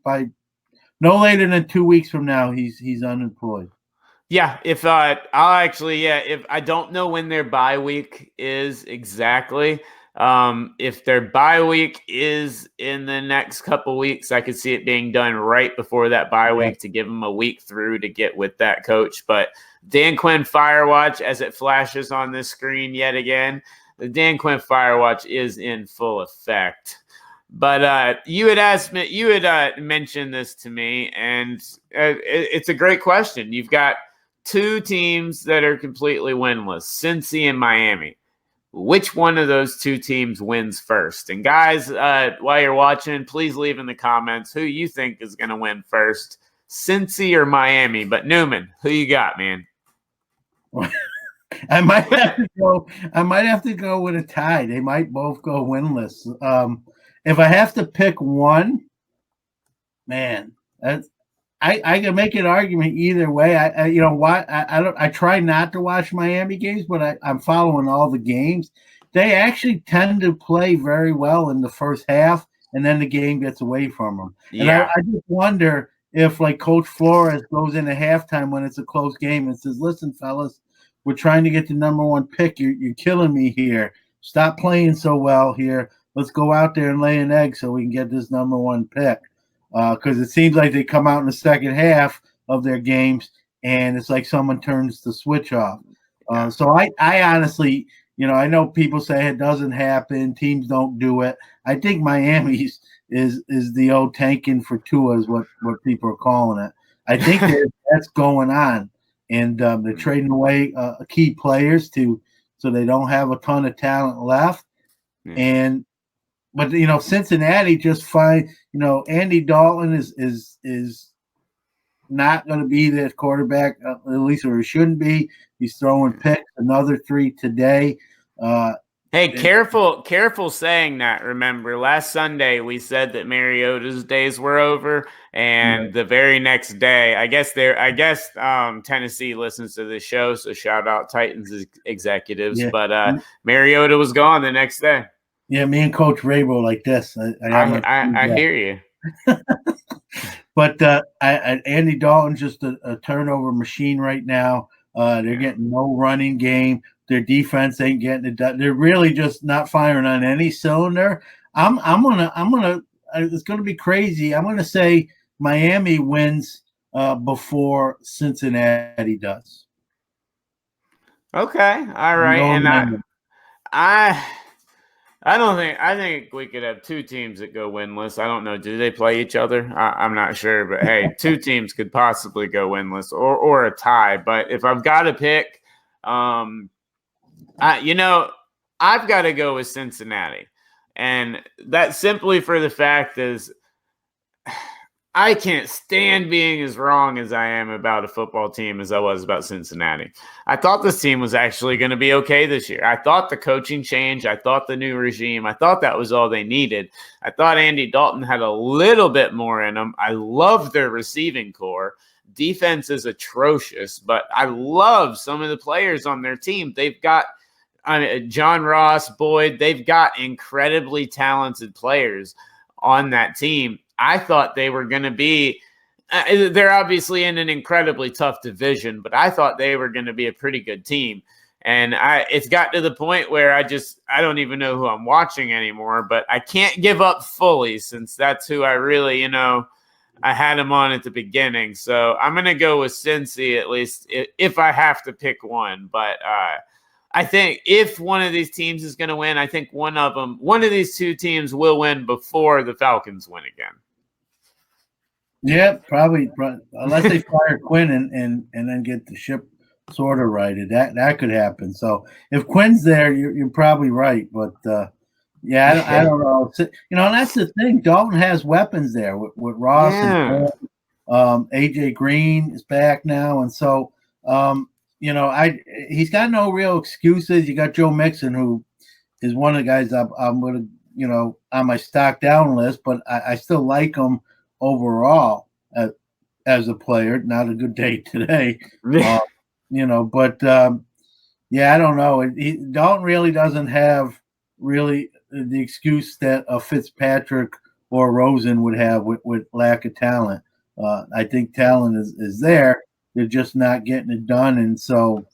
no later than 2 weeks from now. He's unemployed. Yeah, if I don't know when their bye week is exactly. If their bye week is in the next couple weeks, I could see it being done right before that bye week to give them a week through to get with that coach. But Dan Quinn Firewatch, as it flashes on this screen yet again, the Dan Quinn Firewatch is in full effect. But you had mentioned this to me, and it's a great question. You've got 2 teams that are completely winless, Cincy and Miami. Which one of those 2 teams wins first? And guys, while you're watching, please leave in the comments who you think is going to win first, Cincy or Miami. But Newman, who you got, man? I might have to go with a tie. They might both go winless. If I have to pick one, man, I can make an argument either way. I try not to watch Miami games, but I'm following all the games. They actually tend to play very well in the first half, and then the game gets away from them. Yeah. And I just wonder if, like, Coach Flores goes into halftime when it's a close game and says, "Listen, fellas, we're trying to get the number 1 pick. You're killing me here. Stop playing so well here. Let's go out there and lay an egg so we can get this number 1 pick." Because it seems like they come out in the second half of their games, and it's like someone turns the switch off. So I honestly, I know people say it doesn't happen, teams don't do it. I think Miami's is the old tanking for Tua is what people are calling it. I think that's going on, and they're trading away key players so they don't have a ton of talent left, But Cincinnati just fine. Andy Dalton is not going to be the quarterback, at least, or he shouldn't be. He's throwing picks, another 3 today. Hey, careful saying that. Remember, last Sunday we said that Mariota's days were over, and the very next day, I guess Tennessee listens to this show, so shout out Titans executives. Yeah. But Mariota was gone the next day. Yeah, me and Coach Rabel like this. I hear you. But Andy Dalton's just a turnover machine right now. They're getting no running game. Their defense ain't getting it done. They're really just not firing on any cylinder. It's gonna be crazy. I'm gonna say Miami wins before Cincinnati does. Okay, all right, and I think we could have 2 teams that go winless. I don't know. Do they play each other? I'm not sure, but hey, 2 teams could possibly go winless or a tie. But if I've got to pick, I've got to go with Cincinnati. And that's simply for the fact is I can't stand being as wrong as I am about a football team as I was about Cincinnati. I thought this team was actually going to be okay this year. I thought the coaching change, I thought the new regime, I thought that was all they needed. I thought Andy Dalton had a little bit more in him. I love their receiving core. Defense is atrocious, but I love some of the players on their team. They've got John Ross, Boyd, they've got incredibly talented players on that team. I thought they were going to be they're obviously in an incredibly tough division, but I thought they were going to be a pretty good team. And it's got to the point where I don't even know who I'm watching anymore, but I can't give up fully since that's who I really, I had him on at the beginning. So I'm going to go with Cincy at least if I have to pick one. But I think if one of these teams is going to win, I think one of these two teams will win before the Falcons win again. Yeah, probably unless they fire Quinn and then get the ship sort of righted. That could happen. So if Quinn's there, you're probably right. But yeah, I don't know. And that's the thing. Dalton has weapons there with Ross and AJ Green is back now, and so he's got no real excuses. You got Joe Mixon, who is one of the guys I'm going to on my stock down list, but I still like him overall as a player. Not a good day today, but I don't know. Dalton really doesn't have really the excuse that a Fitzpatrick or Rosen would have with lack of talent. I think talent is there. They're just not getting it done. And so,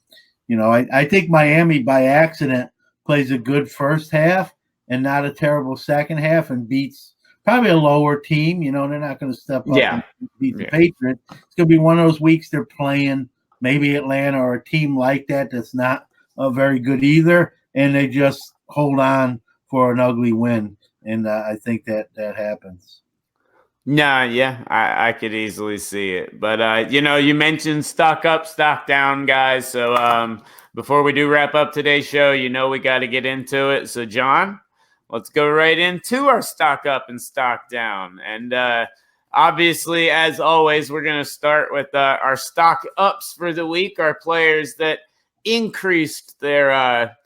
I think Miami by accident plays a good first half and not a terrible second half and beats probably a lower team. They're not going to step up and beat the Patriots. It's going to be one of those weeks they're playing maybe Atlanta or a team like that's not very good either, and they just hold on for an ugly win. And I think that happens. No, yeah, I could easily see it. But, you mentioned stock up, stock down, guys. So before we do wrap up today's show, we got to get into it. So, John, let's go right into our stock up and stock down. And obviously, as always, we're going to start with our stock ups for the week, our players that increased their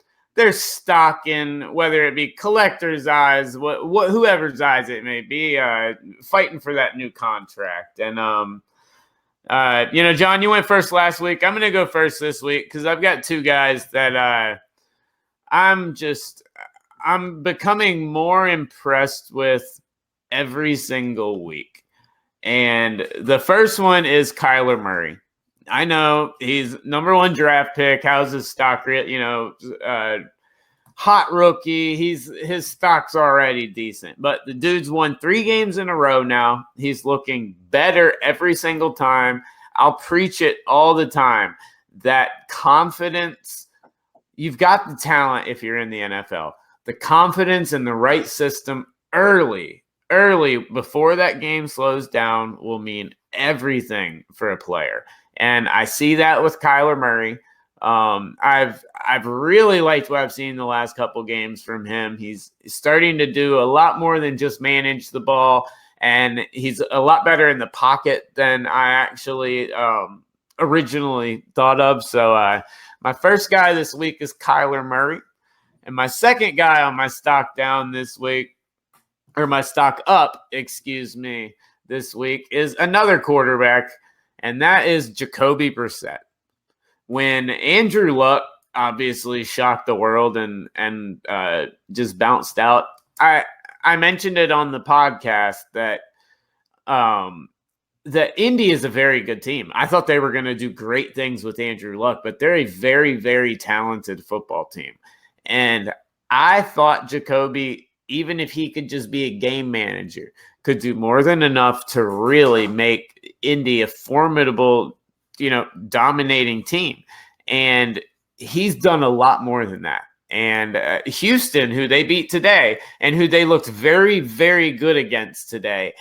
stock in, whether it be collector's eyes, whoever's eyes it may be, fighting for that new contract. And, John, you went first last week. I'm going to go first this week because I've got two guys that I'm becoming more impressed with every single week. And the first one is Kyler Murray. I know he's number one draft pick. How's his stock? Hot rookie. His stock's already decent, but the dude's won 3 games in a row now. He's looking better every single time. I'll preach it all the time. That confidence, you've got the talent if you're in the NFL. The confidence in the right system early before that game slows down will mean everything for a player. And I see that with Kyler Murray. I've really liked what I've seen the last couple games from him. He's starting to do a lot more than just manage the ball, and he's a lot better in the pocket than I actually originally thought of. So my first guy this week is Kyler Murray, and my second guy on my stock down this week, or my stock up, this week is another quarterback, and that is Jacoby Brissett. When Andrew Luck obviously shocked the world and just bounced out, I mentioned it on the podcast that Indy is a very good team. I thought they were going to do great things with Andrew Luck, but they're a very, very talented football team. And I thought Jacoby, even if he could just be a game manager, could do more than enough to really make Indy a formidable, dominating team. And he's done a lot more than that. And Houston, who they beat today and who they looked very, very good against today,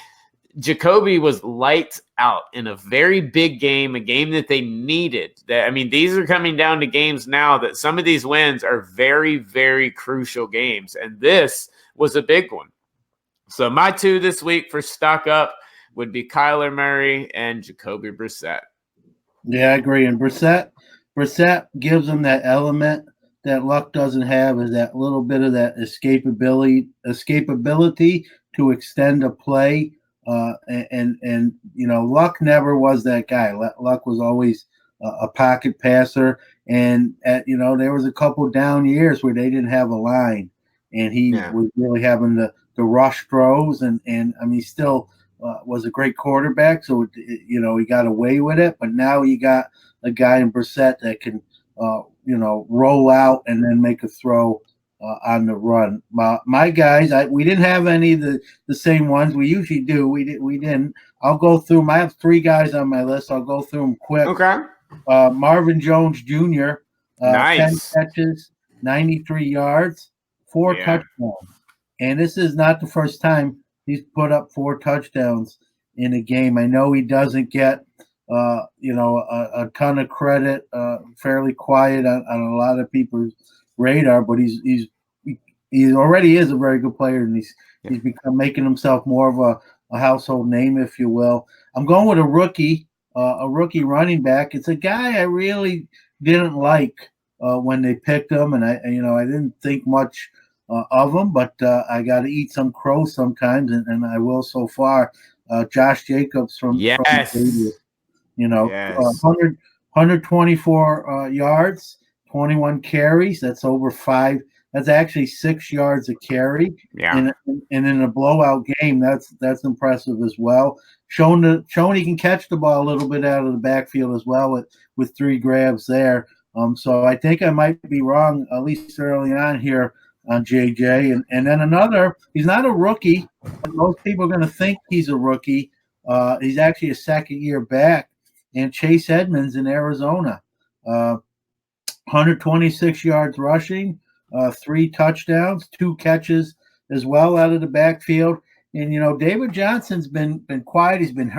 Jacoby was lights out in a very big game, a game that they needed. These are coming down to games now that some of these wins are very, very crucial games. And this was a big one. So my two this week for stock up would be Kyler Murray and Jacoby Brissett. Yeah, I agree. And Brissett gives them that element that Luck doesn't have, is that little bit of that escapability to extend a play. And Luck never was that guy. Luck was always a pocket passer. And there was a couple down years where they didn't have a line, and he was really having the rush throws. And I mean, still was a great quarterback, so he got away with it. But now you got a guy in Brissett that can roll out and then make a throw on the run. My guys, we didn't have any of the same ones. We usually do. We didn't. I'll go through them. I have three guys on my list. I'll go through them quick. Okay. Marvin Jones Jr. Nice. 10 catches, 93 yards, 4 touchdowns. And this is not the first time he's put up 4 touchdowns in a game. I know he doesn't get a ton of credit, fairly quiet on a lot of people's radar, but he already is a very good player, and he's become making himself more of a household name, if you will. I'm going with a rookie running back. It's a guy I really didn't like when they picked him, and I didn't think much of him, but I got to eat some crow sometimes, and I will so far. Josh Jacobs from Vegas. 124 yards, 21 carries. That's over 5. That's actually 6 yards a carry. Yeah. And in a blowout game, that's impressive as well. Shown he can catch the ball a little bit out of the backfield as well with 3 grabs there. So I think I might be wrong, at least early on here, on JJ. And then another, he's not a rookie. Most people are going to think he's a rookie. He's actually a second-year back. And Chase Edmonds in Arizona, 126 yards rushing, 3 touchdowns, 2 catches as well out of the backfield. And David Johnson's been quiet. He's been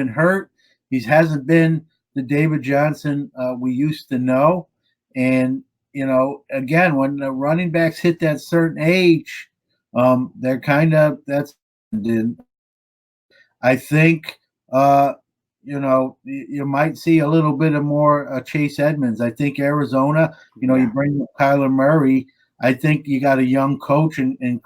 hurt. He hasn't been the David Johnson we used to know. And again, when the running backs hit that certain age, they're I think. You might see a little bit of more Chase Edmonds. I think Arizona, you bring up Kyler Murray. I think you got a young coach in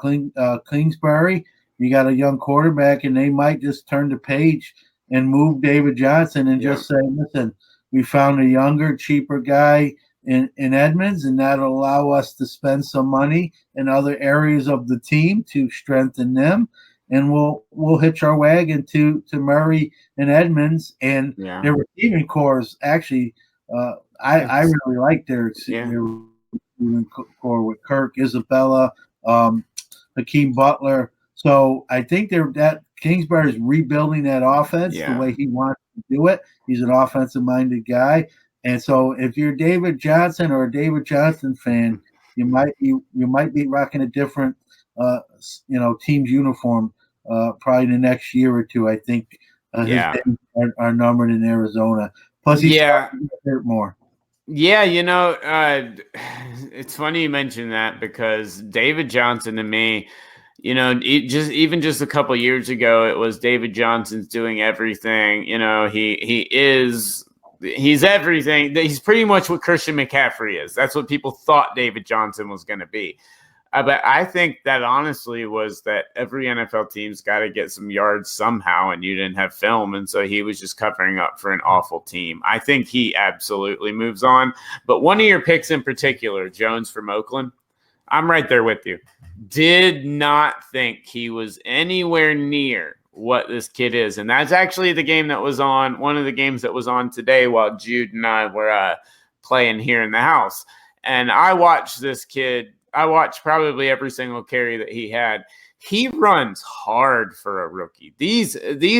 Kingsbury. You got a young quarterback, and they might just turn the page and move David Johnson and just say, listen, we found a younger, cheaper guy in Edmonds, and that'll allow us to spend some money in other areas of the team to strengthen them. And we'll hitch our wagon to Murray and Edmonds, and their receiving core is actually I really like their receiving core with Kirk, Isabella, Hakeem Butler. So I think that Kingsbury is rebuilding that offense the way he wants to do it. He's an offensive-minded guy, and so if you're David Johnson or a David Johnson fan, you might be rocking a different team's uniform probably the next year or two. I think his days are numbered in Arizona. Plus, he's starting to hurt more. Yeah, it's funny you mentioned that, because David Johnson to me, just a couple years ago, it was David Johnson's doing everything. He's everything. He's pretty much what Christian McCaffrey is. That's what people thought David Johnson was going to be. But I think that honestly was that every NFL team's got to get some yards somehow, and you didn't have film, and so he was just covering up for an awful team. I think he absolutely moves on. But one of your picks in particular, Jones from Oakland, I'm right there with you. Did not think he was anywhere near what this kid is. And that's actually the game that was on, one of the games that was on today while Jude and I were playing here in the house. And I watched this kid. I watched probably every single carry that he had. He runs hard for a rookie. These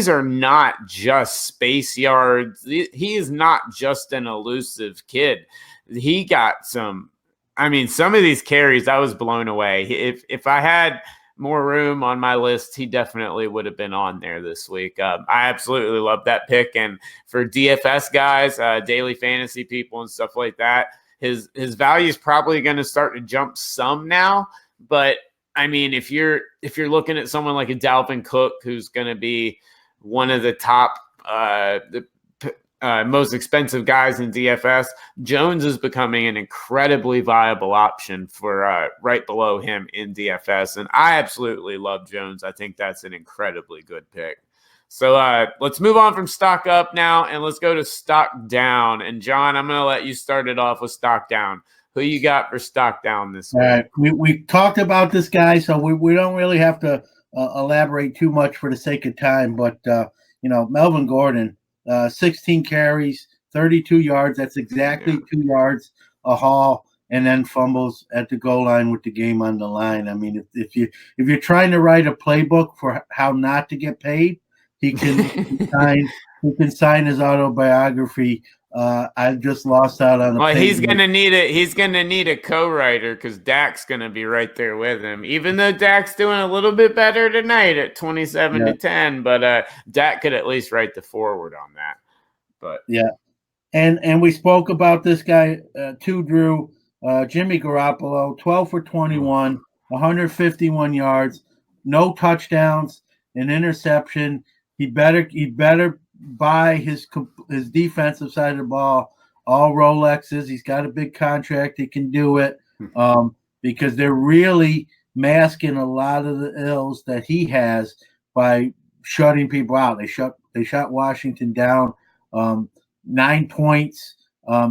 are not just space yards. He is not just an elusive kid. He got some of these carries, I was blown away. If I had more room on my list, he definitely would have been on there this week. I absolutely love that pick. And for DFS guys, daily fantasy people and stuff like that, his value is probably going to start to jump some now, but I mean, if you're looking at someone like a Dalvin Cook, who's going to be one of the top most expensive guys in DFS, Jones is becoming an incredibly viable option for right below him in DFS. And I absolutely love Jones. I think that's an incredibly good pick. So let's move on from stock up now, and let's go to stock down. And John, I'm going to let you start it off with stock down. Who you got for stock down this week? All right. We talked about this guy, so we don't really have to elaborate too much for the sake of time. But, Melvin Gordon, 16 carries, 32 yards. That's exactly 2 yards a haul, and then fumbles at the goal line with the game on the line. I mean, if you're trying to write a playbook for how not to get paid, he can sign his autobiography. I just lost out on. Well, he's gonna need it. He's gonna need a co-writer because Dak's gonna be right there with him. Even though Dak's doing a little bit better tonight at 27-10, but Dak could at least write the forward on that. But yeah, and we spoke about this guy too, Drew. Jimmy Garoppolo, 12 for 21, 151 yards, no touchdowns, an interception. He better buy his defensive side of the ball, all Rolexes. He's got a big contract. He can do it because they're really masking a lot of the ills that he has by shutting people out. They shut Washington down 9 points.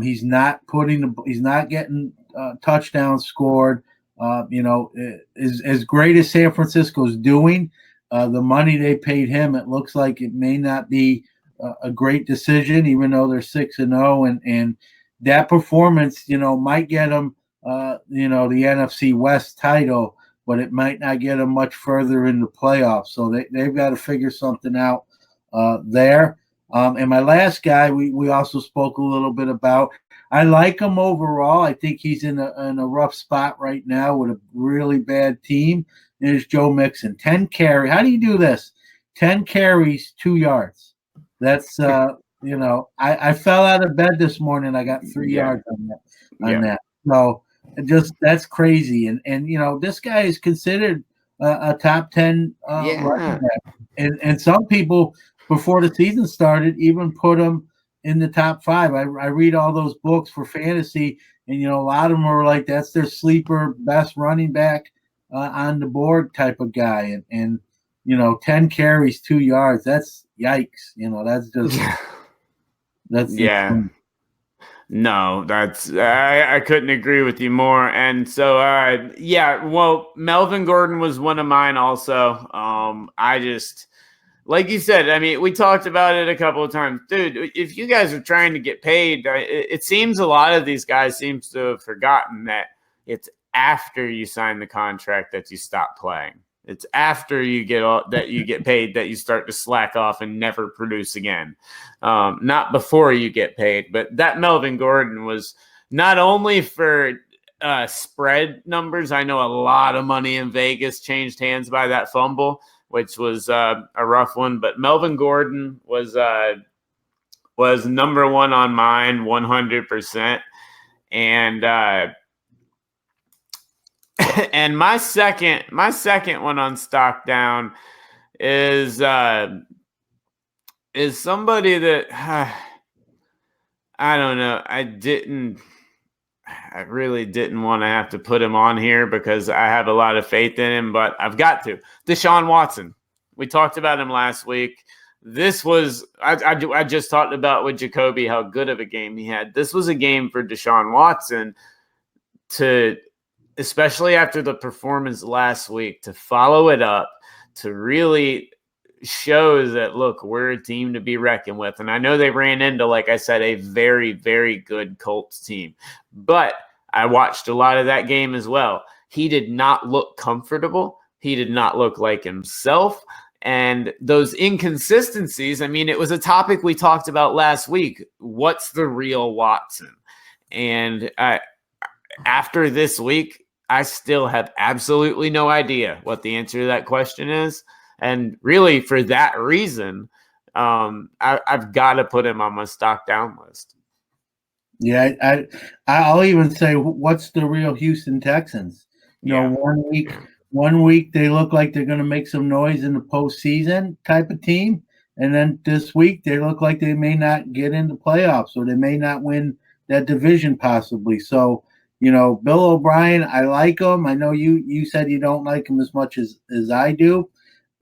He's not getting touchdowns scored. As great as San Francisco's doing, the money they paid him, it looks like it may not be a great decision, even though they're 6-0, and that performance, might get them, the NFC West title, but it might not get them much further in the playoffs. So they've got to figure something out there. And my last guy, we also spoke a little bit about. I like him overall. I think he's in a rough spot right now with a really bad team. There's Joe Mixon, 10 carry. How do you do this? 10 carries, 2 yards. That's I fell out of bed this morning. I got 3 yards on that. So that's crazy. And this guy is considered a top 10 running back. And some people before the season started even put him in the top 5. I read all those books for fantasy, and a lot of them are like that's their sleeper best running back on the board type of guy, and 10 carries, 2 yards. That's yikes. That's just No, that's I couldn't agree with you more. And so well, Melvin Gordon was one of mine also. I just, like you said, I mean, we talked about it a couple of times. Dude, if you guys are trying to get paid, it seems a lot of these guys seems to have forgotten that it's after you sign the contract that you stop playing. It's after you get paid that you start to slack off and never produce again. Not before you get paid. But that Melvin Gordon was not only for spread numbers. I know a lot of money in Vegas changed hands by that fumble, which was a rough one. But Melvin Gordon was number one on mine, 100%. And my second one on stock down is somebody that I don't know. I really didn't want to have to put him on here because I have a lot of faith in him, but I've got to. Deshaun Watson. We talked about him last week. This was I just talked about with Jacoby how good of a game he had. This was a game for Deshaun Watson to, especially after the performance last week, to follow it up, to really show that, look, we're a team to be reckoned with. And I know they ran into, like I said, a very, very good Colts team. But I watched a lot of that game as well. He did not look comfortable. He did not look like himself. And those inconsistencies, I mean, it was a topic we talked about last week. What's the real Watson? And after this week, I still have absolutely no idea what the answer to that question is. And really, for that reason, I've got to put him on my stock down list. Yeah, I'll even say, what's the real Houston Texans? 1 week One week they look like they're going to make some noise in the postseason type of team, and then this week they look like they may not get into playoffs, or they may not win that division possibly. So, Bill O'Brien, I like him. I know you said you don't like him as much as I do.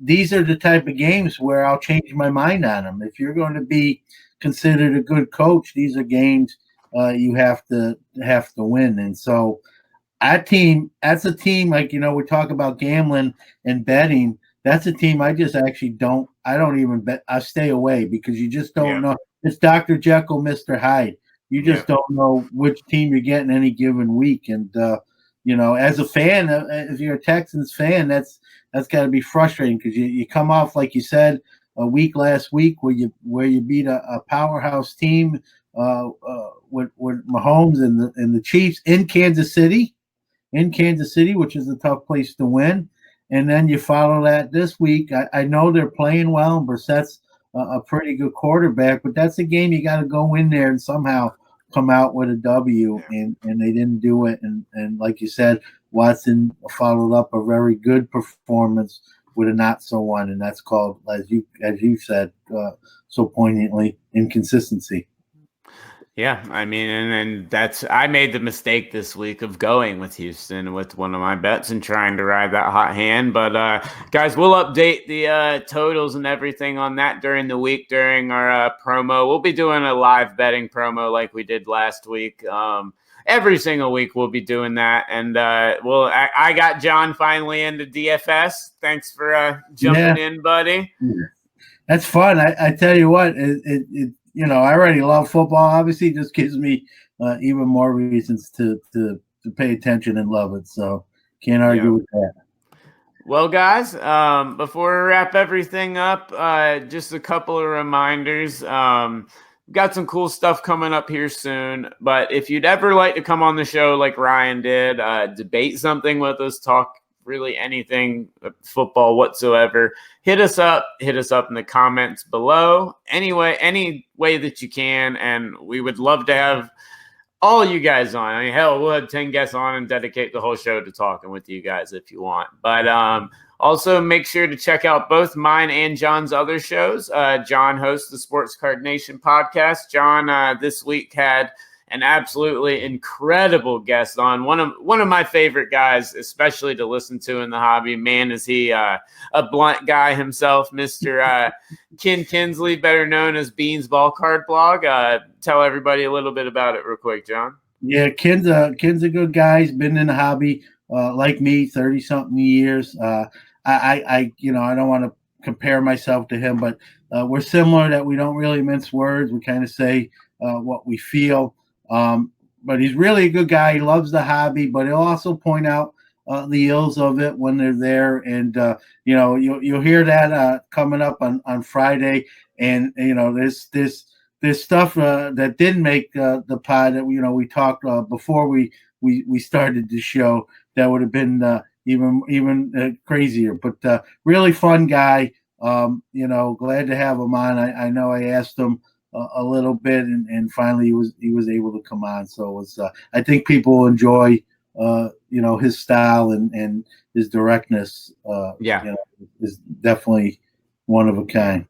These are the type of games where I'll change my mind on him. If you're going to be considered a good coach, these are games you have to win. And so that's a team, like, we talk about gambling and betting. That's a team I just actually I don't even bet. I stay away because you just don't know. It's Dr. Jekyll, Mr. Hyde. You just don't know which team you're getting any given week. And, as a fan, if you're a Texans fan, that's got to be frustrating because you come off, like you said, a week last week where you beat a powerhouse team with Mahomes and the Chiefs in Kansas City, which is a tough place to win. And then you follow that this week. I know they're playing well, and Brissett's a pretty good quarterback, but that's a game you got to go in there and somehow come out with a W, and they didn't do it. And like you said, Watson followed up a very good performance with a not so one, and that's called, as you said so poignantly, inconsistency. Yeah, I mean, and I made the mistake this week of going with Houston with one of my bets and trying to ride that hot hand. But guys, we'll update the totals and everything on that during the week during our promo. We'll be doing a live betting promo like we did last week. Every single week we'll be doing that. And I got John finally into DFS. Thanks for jumping in, buddy. That's fun. I tell you what, I already love football. Obviously, it just gives me even more reasons to pay attention and love it. So can't argue with that. Well, guys, before we wrap everything up, just a couple of reminders. We've got some cool stuff coming up here soon. But if you'd ever like to come on the show like Ryan did, debate something with us, talk really anything football whatsoever, hit us up in the comments below. Anyway, any way that you can, and we would love to have all you guys on. I mean, hell, we'll have 10 guests on and dedicate the whole show to talking with you guys if you want. But also make sure to check out both mine and John's other shows. John hosts the Sports Card Nation podcast. John this week had an absolutely incredible guest on, one of my favorite guys, especially to listen to in the hobby. Man, is he a blunt guy himself, Mr. Ken Kinsley, better known as Beans Ball Card Blog. Tell everybody a little bit about it real quick, John. Yeah, Ken's a good guy. He's been in the hobby like me, 30-something years. I don't want to compare myself to him, but we're similar that we don't really mince words. We kind of say what we feel. But he's really a good guy. He loves the hobby, but he'll also point out the ills of it when they're there. And, you'll hear that coming up on Friday. And, there's stuff that didn't make the pod that, we talked before we started the show that would have been even crazier. But really fun guy. Glad to have him on. I know I asked him a little bit, and finally he was able to come on. So it was, I think people enjoy his style and his directness. Is definitely one of a kind.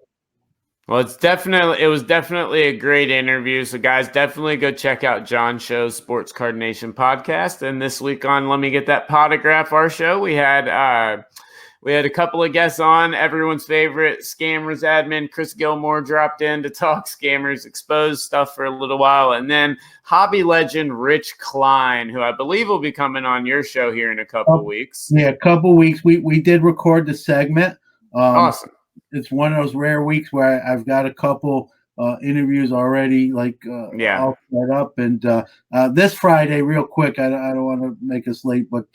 Well, it was definitely a great interview. So guys, definitely go check out John's show, Sports Card Nation podcast. And this week on Let Me Get That Potograph, our show, we had a couple of guests on. Everyone's favorite Scammers admin, Chris Gilmore, dropped in to talk Scammers Exposed stuff for a little while. And then hobby legend Rich Klein, who I believe will be coming on your show here in a couple of weeks. Yeah, a couple of weeks. We did record the segment. Awesome. It's one of those rare weeks where I've got a couple interviews already, all set up. And this Friday, real quick, I don't want to make us late, but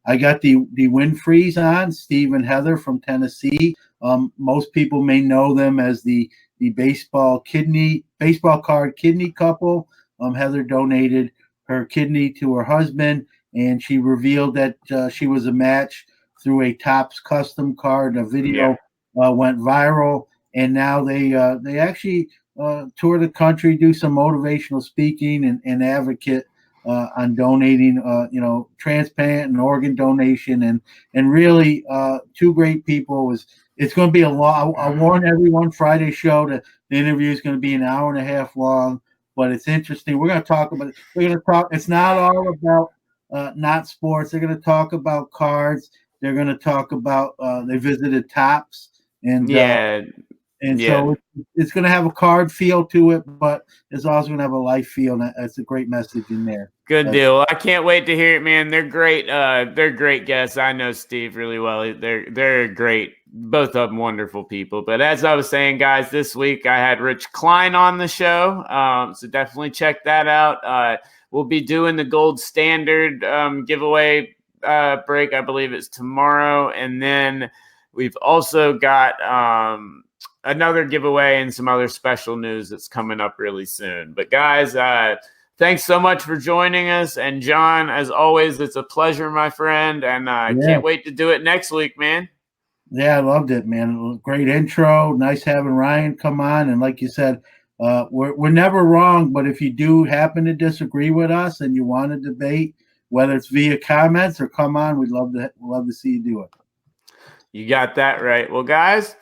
I got the Winfreys on, Steve and Heather from Tennessee. Most people may know them as the baseball card kidney couple. Heather donated her kidney to her husband, and she revealed that she was a match through a Topps custom card. A video went viral, and now they actually tour the country, do some motivational speaking and advocate on donating, transplant and organ donation, and really two great people. It's going to be a long. I warn everyone, Friday show that the interview is going to be an hour and a half long, but it's interesting. We're going to talk about. We're going to talk. It's not all about not sports. They're going to talk about cards. They're going to talk about they visited Tops and so it's going to have a card feel to it, but it's also going to have a life feel. And that's a great message in there. Good deal. I can't wait to hear it, man. They're great. They're great guests. I know Steve really well. They're great. Both of them wonderful people. But as I was saying, guys, this week I had Rich Klein on the show. So definitely check that out. We'll be doing the Gold Standard giveaway break. I believe it's tomorrow. And then we've also got another giveaway and some other special news that's coming up really soon. But guys, thanks so much for joining us. And John, as always, it's a pleasure, my friend. And I can't wait to do it next week, man. Yeah, I loved it, man. Great intro. Nice having Ryan come on. And like you said, we're never wrong, but if you do happen to disagree with us and you want to debate, whether it's via comments or come on, we'd love to see you do it. You got that right. Well, guys,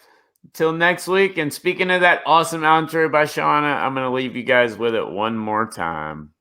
till next week. And speaking of that awesome outro by Shauna, I'm going to leave you guys with it one more time.